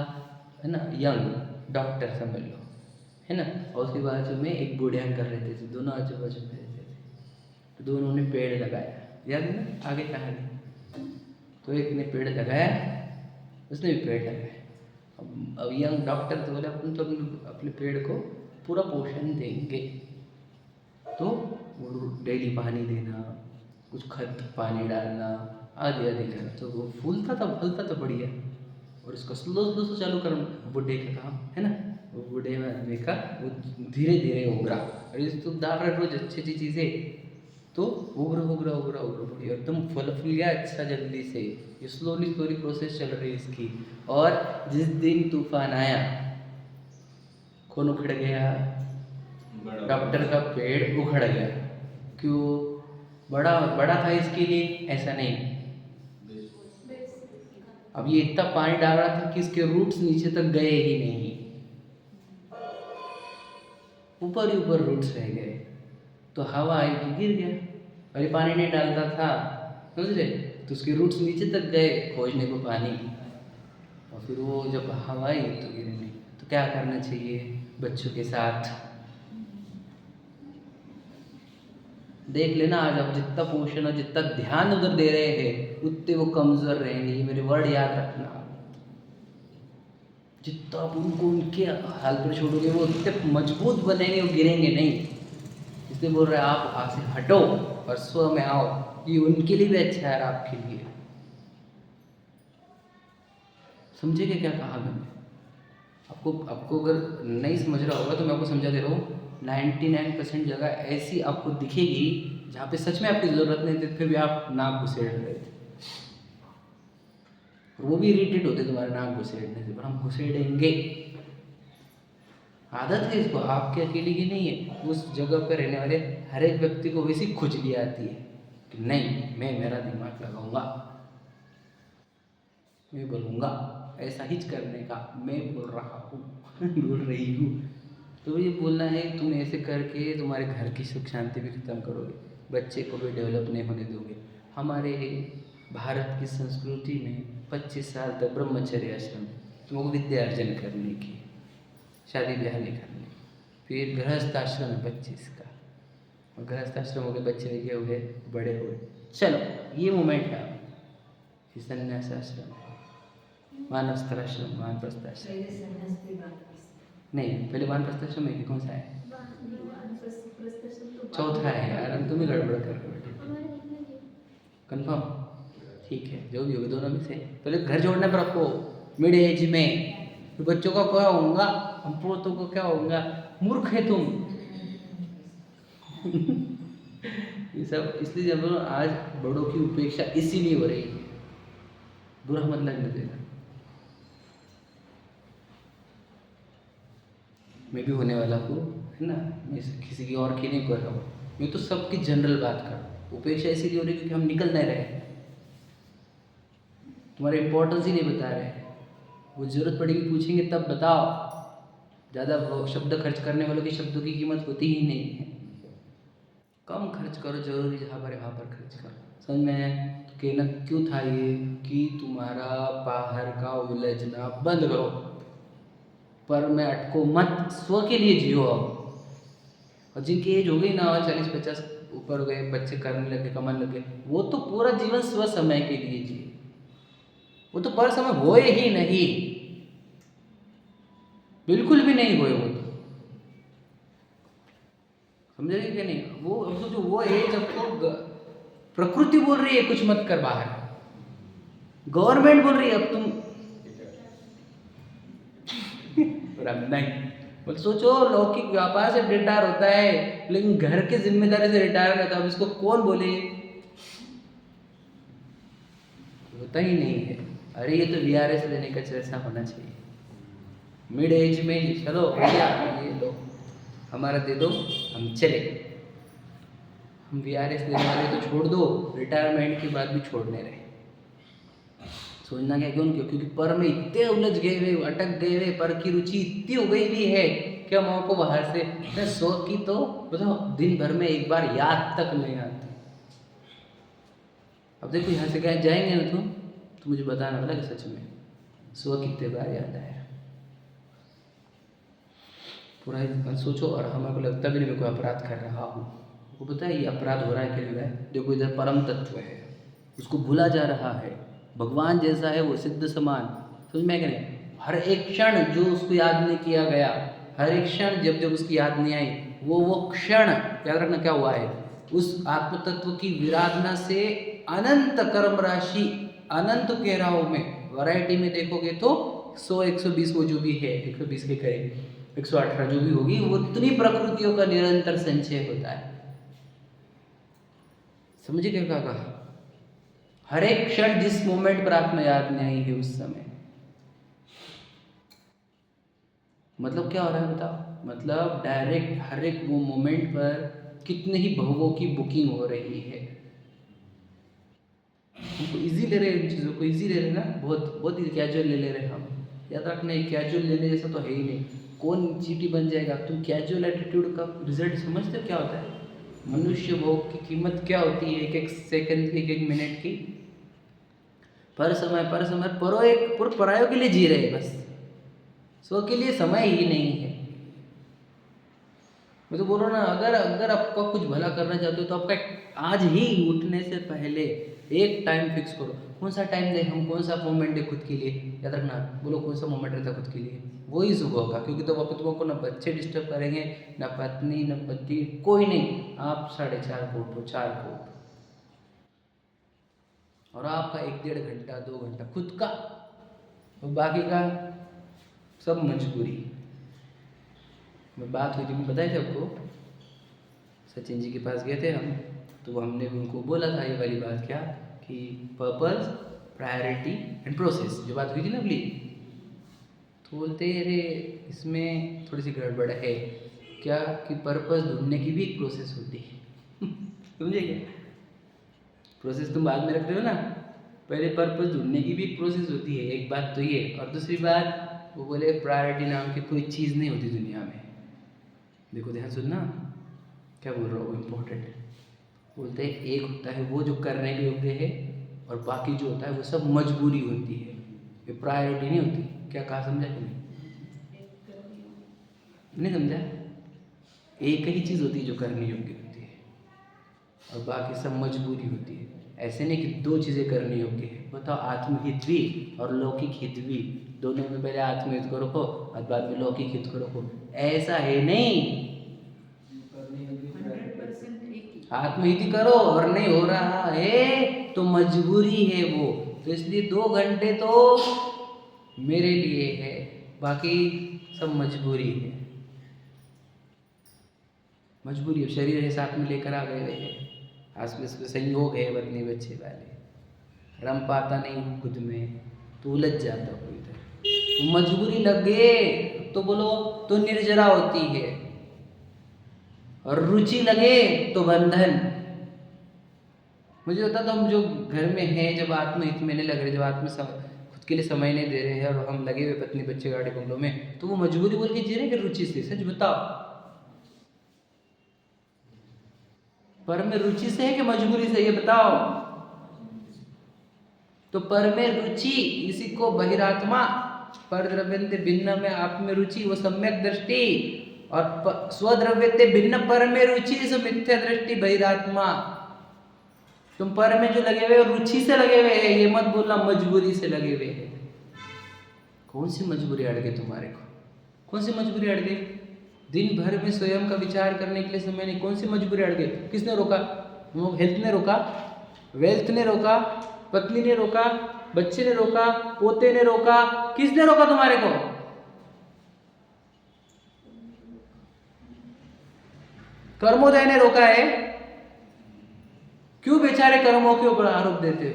है ना, यंग डॉक्टर समझ लो, है ना। और उसके बाजू में एक बूढ़े अंकल रहते थे, दोनों आजू बाजू में रहते थे। तो दोनों ने पेड़ लगाया, याद है ना आगे कहानी। तो एक ने पेड़ लगाया, उसने भी पेड़ लगाया। अब यंग डॉक्टर तो बोले अपन तो अपने पेड़ को पूरा पोषण देंगे, तो वो डेली पानी देना, कुछ खत पानी डालना, आदि आदि करना। तो वो फूलता था फलता तो बढ़िया, और इसको स्लो स्लो से चालू करना बूढ़े का काम, है ना। वो बूढ़े आदमी का वो धीरे धीरे उगरा, और इस तो डाल रहा रोज अच्छी अच्छी चीज़ें, तो उगरा उगरा उगरा उगरा बढ़िया एकदम फल फूल गया अच्छा जल्दी से। ये स्लोली स्लोली प्रोसेस चल रही है इसकी। और जिस दिन तूफान आया, कौन उखड़ गया? डॉक्टर का पेड़ उखड़ गया। क्यों? बड़ा बड़ा था इसके लिए? ऐसा नहीं। अब ये इतना पानी डाल रहा था कि इसके रूट्स नीचे तक गए ही नहीं, ऊपर ही ऊपर रूट्स रह गए। तो हवा आई तो गिर गया, और ये पानी नहीं डालता था, समझ रहे, तो उसके रूट्स नीचे तक गए खोजने को पानी, और फिर वो जब हवा आई तो गिरे नहीं। तो क्या करना चाहिए बच्चों के साथ? देख लेना, आज आप जितना पोषण और जितना ध्यान उधर दे रहे हैं उतने वो कमजोर रहेंगे। ये मेरे वर्ड याद रखना। जितना आप उनको उनके हाल पर छोड़ोगे वो उतने मजबूत बनेंगे, वो गिरेंगे नहीं। इसलिए बोल रहे हैं आप वहाँ से हटो और स्व में आओ। ये उनके लिए भी अच्छा है और आपके लिए। समझेंगे क्या कहा मैंने? आपको अगर नहीं समझ रहा होगा तो मैं आपको समझा दे रहा हूँ। 99% जगह ऐसी आपको दिखेगी जहाँ पे सच में आपकी ज़रूरत नहीं थी, फिर भी आप नाक घुसेड़ रहे थे, वो भी इरिटेट होते तुम्हारे नाक घुसेड़ने से, पर हम घुसेड़ेंगे। आदत है इसको, आपके अकेले की नहीं है। उस जगह पर रहने वाले हर एक व्यक्ति को वैसी खुजली आती है कि नहीं, मैं मेरा दिमाग लगाऊंगा, मैं बोलूँगा, ऐसा ही करने का मैं बोल रहा हूँ बोल रही हूँ। तो ये बोलना है, तुम ऐसे करके तुम्हारे घर की सुख शांति भी खत्म करोगे, बच्चे को भी डेवलप नहीं होने दोगे। हमारे भारत की संस्कृति में 25 साल तक ब्रह्मचर्य आश्रम, तुमको विद्या अर्जन करने की, शादी ब्याह नहीं करने। फिर गृहस्थ आश्रम है 25 का, और गृहस्थ आश्रम हो गए, बच्चे लगे हुए, बड़े हुए, चलो ये मोमेंट है। फिर संन्यास आश्रम है, वानप्रस्थाश्रम, वानप्रस्थाश्रम नहीं, पहले वानप्रस्थाश्रम है कि कौन सा है? चौथा है यार, तुम ही गड़बड़ कर रहे हो। कंफर्म? ठीक है, जो भी होगा दोनों में से। पहले घर जोड़ने पर आपको मिड एज में, फिर बच्चों का क्या होगा, हम पोतों को क्या होगा, मूर्ख है तुम ये सब इसलिए जब आज बड़ों की उपेक्षा इसीलिए हो रही है, बुरा मत लगने देना। मैं भी होने वाला हूँ, है ना, मैं किसी की और की नहीं कर रहा हूँ, मैं तो सबकी जनरल बात कर रहा हूँ। उपेक्षा इसीलिए हो रही है क्योंकि हम निकल नहीं रहे, तुम्हारा इम्पोर्टेंस ही नहीं बता रहे। वो जरूरत पड़ेगी पूछेंगे तब बताओ। ज़्यादा शब्द खर्च करने वालों की शब्दों की कीमत होती ही नहीं है। कम खर्च करो, जरूरी जहाँ पर है वहाँ पर खर्च करो। समझ में? तो कहना क्यों था ये कि तुम्हारा बाहर का उलझना बंद करो, पर मैं अटको मत, स्व के लिए जियो अब। और जिनकी एज हो गई ना 40-50 ऊपर हो गए, बच्चे करने लगे, कमाने लगे, वो तो पूरा जीवन स्व समय के लिए जिए, वो तो पर समय होए ही नहीं, बिल्कुल भी नहीं होए वो तो। समझेंगे कि नहीं? वो अब तो जो वो एज आपको प्रकृति बोल रही है कुछ मत कर बाहर, गवर्नमेंट बोल रही है अब तुम नहीं। बस सोचो, लौकिक व्यापार से रिटायर होता है लेकिन घर की जिम्मेदारी से रिटायर करता है, अब इसको कौन बोले? होता ही नहीं है। अरे ये तो VRS लेने का जैसा होना चाहिए। मिड एज में चलो भैया ये लो हमारा दे दो, हम चले। हम VRS देने वाले तो छोड़ दो, रिटायरमेंट के बाद भी छोड़ने रहे। सोचना क्या क्यों? क्योंकि पर में इतने उलझ गए हुए, अटक गए हुए, पर की रुचि इतनी हो गई भी है कि हम आपको बाहर से मैं 100 की तो बताओ दिन भर में एक बार याद तक नहीं आती। अब देखो यहाँ से कहीं जाएंगे ना तो मुझे बताना पड़ा कि सच में 100 कितने बार याद आया। पूरा ही सोचो, और हमें को लगता भी नहीं मैं कोई अपराध कर रहा हूँ। वो पता है ये अपराध हो रहा है क्यों है? देखो इधर परम तत्व है, उसको भूला जा रहा है। भगवान जैसा है वो, सिद्ध समान, समझ में क्या नहीं? हर एक क्षण जो उसको याद नहीं किया गया, हर एक क्षण जब जब उसकी याद नहीं आई, वो क्षण याद रखना क्या हुआ है, उस आत्म तत्व की विराधना से अनंत कर्म राशि, अनंत कह रहा हूँ मैं, वैरायटी में देखोगे तो 100 120 वो जो भी है, 120 के करीब 118 जो भी होगी, वो उतनी प्रकृतियों का निरंतर संचय होता है। समझे क्या कहा? हर एक क्षण जिस मोमेंट पर आत्मा याद नहीं आई है उस समय, मतलब क्या हो रहा है बताओ? मतलब डायरेक्ट हर एक वो मोमेंट पर कितने ही भवों की बुकिंग हो रही है। हमको इजी ले रहे हैं, इन चीज़ों को इजी ले रहे हैं ना, बहुत बहुत ही कैजुअल ले रहे हैं हम। याद रखना, कैजुअल लेने जैसा तो है ही नहीं। कौन चीटी बन जाएगा? तुम कैजुअल एटीट्यूड का रिजल्ट समझते हो क्या होता है? मनुष्य भोग की कीमत क्या होती है? एक एक सेकंड की, एक एक मिनट की, पर समय परायों के लिए जी रहे हैं बस, स्व के लिए समय ही नहीं है। मैं तो बोल रहा हूँ ना, अगर आपका कुछ भला करना चाहते हो तो आपका आज ही उठने से पहले एक टाइम फिक्स करो। कौन सा टाइम दे हम, कौन सा मोमेंट है खुद के लिए? याद रखना, बोलो कौन सा मोमेंट रहता है खुद के लिए, वही सुबह होगा। क्योंकि तो वापस तुमको ना बच्चे डिस्टर्ब करेंगे, ना पत्नी, ना पति, कोई नहीं। आप 4:30 को उठो, 4 को उठो, और आपका 1-1.5 घंटा 2 घंटा खुद का, और बाकी का सब मजबूरी। मैं बात हुई थी, मैं बताया था आपको, सचिन जी के पास गए थे हम, तो हमने उनको बोला था ये वाली बात, क्या कि पर्पस, प्रायोरिटी एंड प्रोसेस, जो बात हुई थी ना अगली, तो बोलते अरे इसमें थोड़ी सी गड़बड़ है क्या, कि पर्पस ढूंढने की भी एक प्रोसेस होती है। समझे क्या? प्रोसेस तुम बाद में रखते हो ना, पहले पर्पस ढूंढने की भी एक प्रोसेस होती है। एक बात तो ये, और दूसरी बात वो बोले प्रायोरिटी नाम की कोई चीज़ नहीं होती दुनिया में। देखो ध्यान सुनना क्या बोल रहा हूँ, इम्पोर्टेंट। बोलते हैं एक होता है वो जो करने के योग्य है, और बाकी जो होता है वो सब मजबूरी होती है, ये प्रायोरिटी नहीं होती। क्या कहा, समझा कि नहीं समझा? एक ही चीज़ होती है जो करने योग्य होती है, और बाकी सब मजबूरी होती है। ऐसे नहीं कि 2 चीज़ें करने योग्य है। बताओ, आत्महित भी और लौकिक हित भी, दोनों में पहले आत्महित को रखो और बाद में लौकिक हित को रखो, ऐसा है नहीं। आत्महित करो और नहीं हो रहा है तो मजबूरी है वो, तो इसलिए 2 घंटे तो मेरे लिए है, बाकी सब मजबूरी है। मजबूरी है, शरीर है साथ में लेकर आ गए हैं, आसपास में संयोग है, पत्नी बच्चे वाले, रम पाता नहीं हूँ खुद में तो उलझ जाता हूँ इधर। तो मजबूरी लगे तो बोलो तो निर्जरा होती है, और रुचि लगे तो बंधन। मुझे होता तो हम जो घर में हैं, जब आत्महित में नहीं लग रहे, जब खुद के लिए समय नहीं दे रहे हैं, और हम लगे हुए पत्नी बच्चे गाड़ी बंगलों में, तो वो मजबूरी बोल के जी रहे कि रुचि से? सच बताओ, पर में रुचि से है कि मजबूरी से, ये बताओ? तो पर में रुचि, इसी को बहिरात्मा, पर द्रव्यन्ते भिन्न में आप में रुचि, वो सम्यक दृष्टि, और स्वद्रव्यते भिन्न पर में रुचि, सो मिथ्या दृष्टि बहिरात्मा। तुम पर में जो लगे हुए रुचि से लगे हुए हैं, ये मत बोलना मजबूरी से लगे हुए हैं। कौन सी मजबूरी अड़ गई तुम्हारे को? कौन सी मजबूरी अड़ गई? दिन भर में स्वयं का विचार करने के लिए समय नहीं, कौन सी मजबूरी अड़ गई? किसने रोका? हेल्थ ने रोका, वेल्थ ने रोका, पत्नी ने रोका, बच्चे ने रोका, पोते ने रोका, किसने रोका तुम्हारे को? कर्मोदय ने रोका है। क्यों बेचारे कर्मों के ऊपर आरोप देते हो?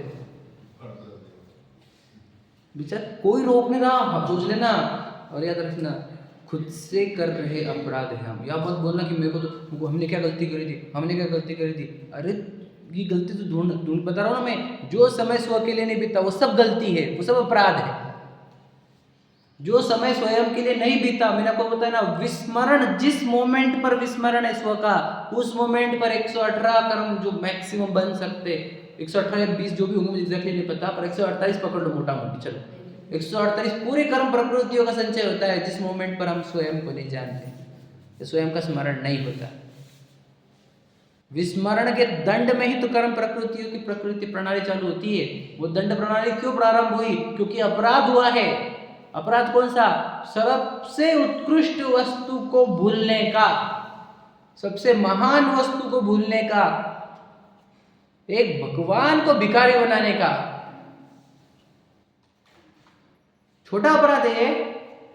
बेचारे कोई रोक नहीं रहा, सोच लेना। और याद रखना, खुद से कर रहे अपराध है हम। या मत बोलना कि मेरे को तो, हमने क्या गलती करी थी, हमने क्या गलती करी थी। अरे ये गलती तो ढूंढ बता रहा हूँ ना मैं, जो समय स्व के लिए नहीं बीता वो सब गलती है, वो सब अपराध है। जो समय स्वयं के लिए नहीं बीता, मैंने आपको बताया ना, विस्मरण, जिस मोमेंट पर विस्मरण है स्व का, उस मोमेंट पर 118 कर्म जो मैक्सिमम बन सकते, 118 या 20 जो भी होंगे मुझे एग्जैक्टली नहीं पता, पर 148 पकड़ लो मोटा मोटी, चलो 148 पूरे कर्म प्रकृतियों का संचय होता है, जिस मोमेंट पर हम स्वयं को नहीं जानते। ये स्वयं का स्मरण नहीं होता। विस्मरण के दंड में ही तो कर्म प्रकृतियों की प्रकृति प्रणाली चालू होती है। वो दंड प्रणाली क्यों प्रारंभ हुई? क्योंकि अपराध हुआ है। अपराध कौन सा? सबसे उत्कृष्ट वस्तु को भूलने का, सबसे महान वस्तु को भूलने का, एक भगवान को भिखारी बनाने का। छोटा अपराध है,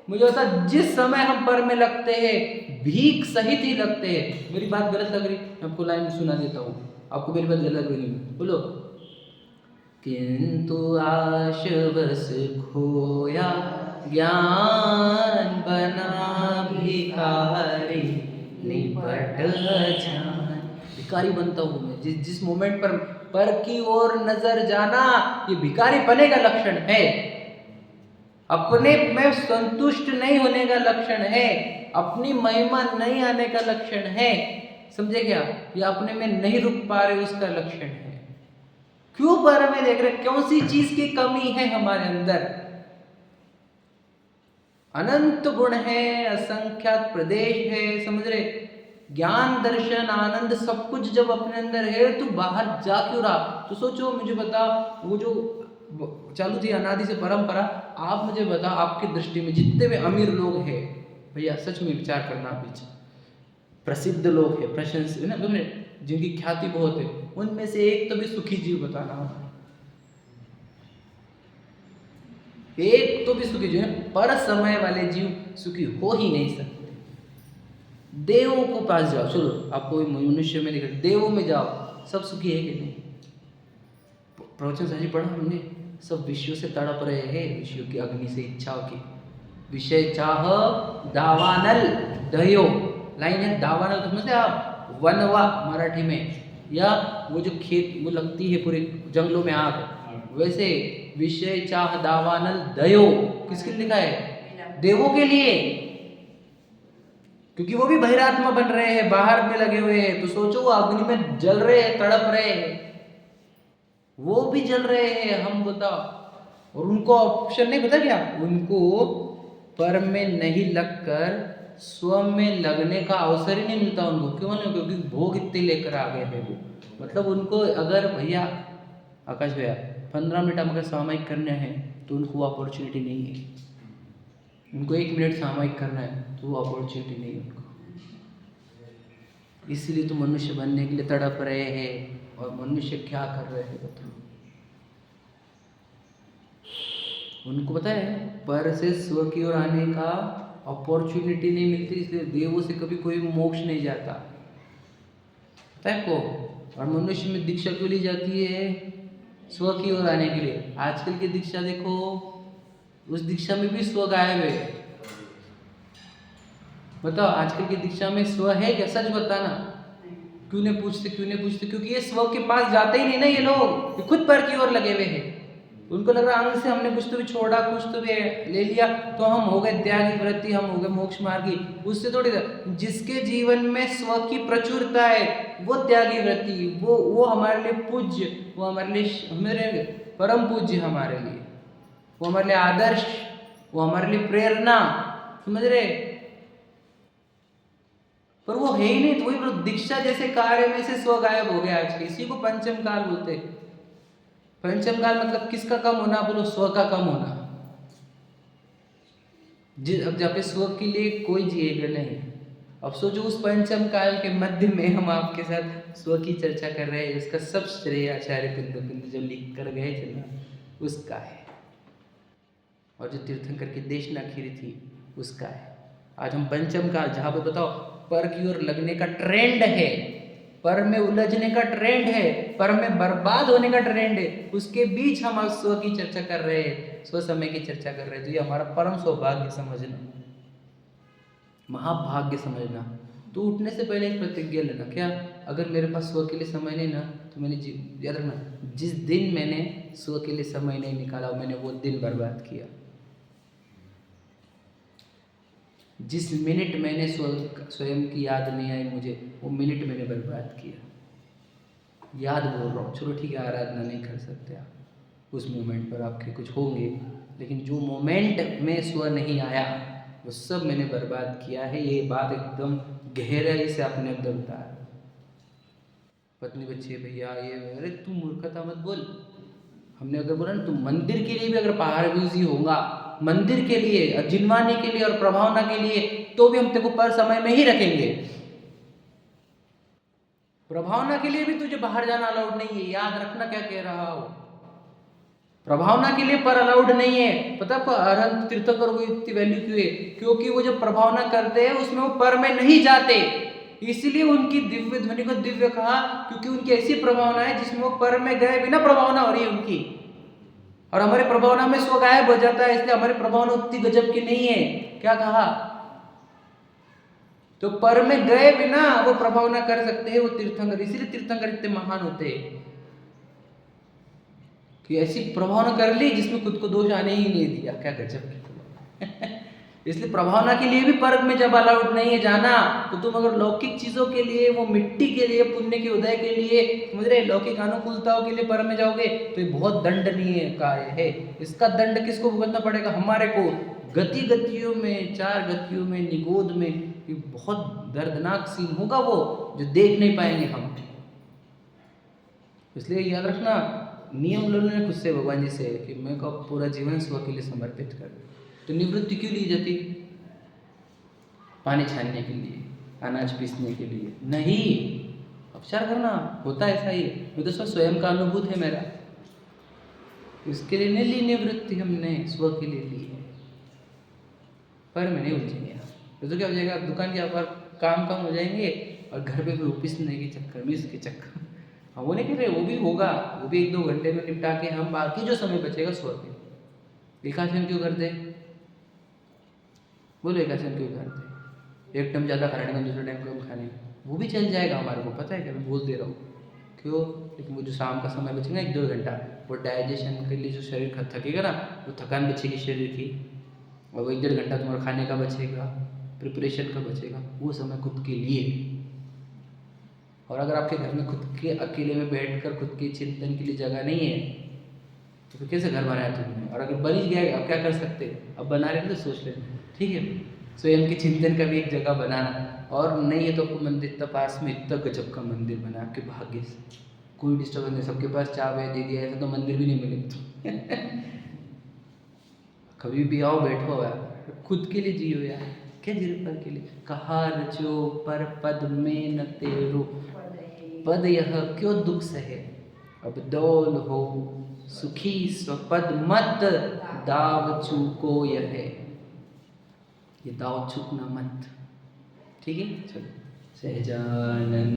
मुझे होता जिस समय हम पर में लगते हैं भीख सहित ही लगते हैं। मेरी बात गलत लग रही, आपको लाइन सुना देता हूँ, आपको मेरी बात गलत लग रही, बोलो। किंतु आशवस खोया ज्ञान बना भिखारी निपट जान। भिखारी बनता हूँ मैं जिस मोमेंट पर की ओर नजर जाना, ये भिखारी पने का लक्षण है। अपने में संतुष्ट नहीं होने का लक्षण है, अपनी महिमा नहीं आने का लक्षण है। समझे क्या? ये अपने में नहीं रुक पा रहे उसका लक्षण है। क्यों पर में देख रहे? कौन सी चीज की कमी है हमारे अंदर? अनंत गुण है, असंख्यात प्रदेश है, समझ रहे? ज्ञान दर्शन आनंद सब कुछ जब अपने अंदर है तो बाहर जा क्यों रहा? तो सोचो, मुझे बता, वो जो चालू थी अनादि से परंपरा, आप मुझे बता, आपकी दृष्टि में जितने भी अमीर लोग हैं भैया, सच में विचार करना, पीछे प्रसिद्ध लोग हैं, प्रशंसित है ना, तुमने जिनकी ख्याति बहुत है, उनमें से एक तो भी सुखी जीव बताना। एक तो भी सुखी जीव है? पर समय वाले जीव सुखी हो ही नहीं सकते। देवों को पास जाओ, चलो आपको मनुष्य में नहीं, देवों में जाओ, सब सुखी है कि नहीं? प्रवचन सही पढ़ा हमने, सब विषयों से तड़प रहे हैं, विषयों की अग्नि से, इच्छाओं की। विषय चाह दावानल दह्यो, लाइन है दावानल, तो समझते आप? वनवा मराठी में, या वो जो खेत वो लगती है पूरे जंगलों में आग, वैसे विषय चाह दावानल दह्यो किसके लिए लिखा है? देवों के लिए, क्योंकि वो भी बहिरात्मा बन रहे हैं, बाहर में लगे हुए हैं। तो सोचो, वो अग्नि में जल रहे हैं, तड़प रहे हैं, वो भी जल रहे हैं, हम बताओ। और उनको ऑप्शन नहीं, पता क्या? उनको पर में नहीं लगकर स्व में लगने का अवसर ही नहीं मिलता उनको। क्यों नहीं? क्योंकि भोग इतने लेकर आ गए हैं वो। मतलब उनको अगर भैया आकाश भैया 15 मिनट अगर सामायिक करना है तो उनको वो अपॉर्चुनिटी नहीं है। उनको 1 मिनट सामायिक करना है तो वो अपॉर्चुनिटी नहीं है उनको। इसलिए तो मनुष्य बनने के लिए तड़प रहे हैं। और मनुष्य क्या कर रहे हैं बताओ? उनको पता है पर से स्व की ओर आने का अपॉर्चुनिटी नहीं मिलती, इसलिए देवों से कभी कोई मोक्ष नहीं जाता, पता है को? और मनुष्य में दीक्षा क्यों ली जाती है? स्व की ओर आने के लिए। आजकल की दीक्षा देखो, उस दीक्षा में भी स्व गायब है। बताओ, आजकल की दीक्षा में स्व है क्या? सच बताना। क्यों नहीं पूछते? क्योंकि ये स्व के पास जाते ही नहीं ना, ये लोग, ये खुद पर की ओर लगे हुए हैं। उनको लग रहा अंग से हमने कुछ तो भी छोड़ा, कुछ तो भी ले लिया तो हम हो गए त्यागी वृत्ति, हम हो गए मोक्ष मार्गी। उससे थोड़ी, जिसके जीवन में स्व की प्रचुरता है वो त्यागी वृत्ति, वो हमारे लिए पूज्य, वो हमारे परम पूज्य, हमारे लिए वो हमारे लिए आदर्श, वो हमारे लिए प्रेरणा, समझ रहे? पर वो है ही नहीं। तो वही दीक्षा जैसे कार्य में से स्व गायब हो गया आज के। इसी को पंचम काल बोलते हैं। पंचम काल मतलब किसका कम होना? बोलो, स्व का कम होना। अब जब स्व के लिए कोई जिएगा नहीं। अब सोचो, उस पंचम काल के मध्य में हम आपके साथ स्व की चर्चा कर रहे हैं। उसका सब श्रेय आचार्य पिंड जो लिख कर गए थे ना, उसका है। और जो तीर्थंकर की देशनाखिरी थी उसका है। आज हम पंचम काल, जहाँ पे बताओ पर की ओर लगने का ट्रेंड है, पर में उलझने का ट्रेंड है, पर में बर्बाद होने का ट्रेंड है, उसके बीच हम स्व की चर्चा कर रहे हैं, स्व समय की चर्चा कर रहे हैं। तो ये हमारा परम सौभाग्य समझना, महाभाग्य समझना। तो उठने से पहले एक प्रतिज्ञा लेना, क्या? अगर मेरे पास स्व के लिए समय नहीं ना, तो मैंने याद रखना, जिस दिन मैंने स्व के लिए समय नहीं निकाला, मैंने वो दिन बर्बाद किया। जिस मिनट मैंने स्वयं की याद नहीं आई मुझे, वो मिनट मैंने बर्बाद किया। याद बोल रहा हूँ, चलो ठीक है, आराधना नहीं कर सकते आप, उस मोमेंट पर आपके कुछ होंगे, लेकिन जो मोमेंट में स्व नहीं आया वो सब मैंने बर्बाद किया है। ये बात एकदम गहराई से अपने अंदर उतार। पत्नी बच्चे भैया ये, अरे तू मूर्खता मत बोल। हमने अगर बोला ना, तुम मंदिर के लिए भी अगर पहाड़ यूज होगा, मंदिर के लिए और जिनवानी के लिए और प्रभावना के लिए, तो भी हम तेरे को पर समय में ही रखेंगे। प्रभावना के लिए भी तुझे बाहर जाना अलाउड नहीं है, याद रखना क्या कह रहा हो। प्रभावना के लिए पर अलाउड नहीं है। पता आपको अरहंत तीर्थंकर को इतनी वैल्यू क्यों है? क्योंकि वो जब प्रभावना करते हैं उसमें वो पर में नहीं जाते, इसलिए उनकी दिव्य ध्वनि को दिव्य कहा, क्योंकि उनकी ऐसी प्रभावना है जिसमें वो पर में गए बिना प्रभावना हो रही है उनकी। और हमारे प्रभावना में स्व गायब हो जाता है, इसलिए हमारी प्रभावना उतनी गजब की नहीं है। क्या कहा? तो पर में गए बिना वो प्रभावना कर सकते हैं वो तीर्थंकर, इसीलिए तीर्थंकर इतने महान होते हैं कि ऐसी प्रभावना कर ली जिसमें खुद को दोष आने ही नहीं दिया। क्या गजब की इसलिए प्रभावना के लिए भी पर्व में जब अलाउड नहीं है जाना, तो तुम अगर लौकिक चीजों के लिए, वो मिट्टी के लिए, पुण्य के उदय के लिए, समझ रहे, लौकिक अनुकूलताओं के लिए पर्व में जाओगे तो ये बहुत दंडनीय कार्य है। इसका दंड किसको भुगतना पड़ेगा? हमारे को। गतियों में, 4 गतियों में, निगोद में, ये बहुत दर्दनाक सीन होगा वो, जो देख नहीं पाएंगे हम। इसलिए याद रखना, नियम लो ने खुद से भगवान जी से कि मैं को पूरा जीवन स्व के लिए समर्पित कर। तो निवृत्ति क्यों ली जाती? पानी छानने के लिए, अनाज पीसने के लिए नहीं। उपचार करना होता ऐसा ही है। मैं तो स्वयं का अनुभूत है मेरा, इसके लिए नहीं ली निवृत्ति, हमने स्व के लिए ली है। पर मैं नहीं उलझेंगे तो क्या हो जाएगा? दुकान के पर काम कम हो जाएंगे और घर पे पीसने के चक्कर में, इसके चक्कर हम वो नहीं कर रहे, वो भी होगा, वो भी 1-2 घंटे में निपटा के हम बाकी जो समय बचेगा सो के। एकाचन क्यों करते? बोलो एकाचन क्यों करते? एक टाइम ज़्यादा खाने का, दूसरे टाइम कम खाने, वो भी चल जाएगा हमारे को, पता है क्या? मैं बोल दे रहा हूँ क्यों। लेकिन वो जो शाम का समय बचेगा 1-2 घंटा, वो डाइजेशन के लिए जो शरीर थकेगा ना, वो थकान बचेगी शरीर की, और वो 1-1.5 घंटा तुम्हारा खाने का बचेगा, प्रिपरेशन का बचेगा, वो समय खुद के लिए। और अगर आपके घर में खुद के अकेले में बैठकर खुद के चिंतन के लिए जगह नहीं है, तो फिर कैसे घर बनाया तुमने? और अगर बन ही गया, अब क्या कर सकते? अब बना रहे तो सोच लेते, ठीक है, स्वयं के चिंतन का भी एक जगह बनाना। और नहीं है तो आपको मंदिर इतना पास में, इतना गजब का मंदिर बना, आपके भाग्य से कोई डिस्टर्बेंस नहीं, सबके पास चाबी दे दिया, ऐसा तो मंदिर भी नहीं मिले कभी भी आओ, बैठो यार, खुद के लिए जियो यार। क्या जीरो पर के लिए? कहा रचो पर पद में न तेरो, पद यह क्यों दुख सहे, अब दौल हो सुखी स्वपद मत, दाव चूको यह, ये दाव चूकना मत, ठीक है। चलो, सहजानंद।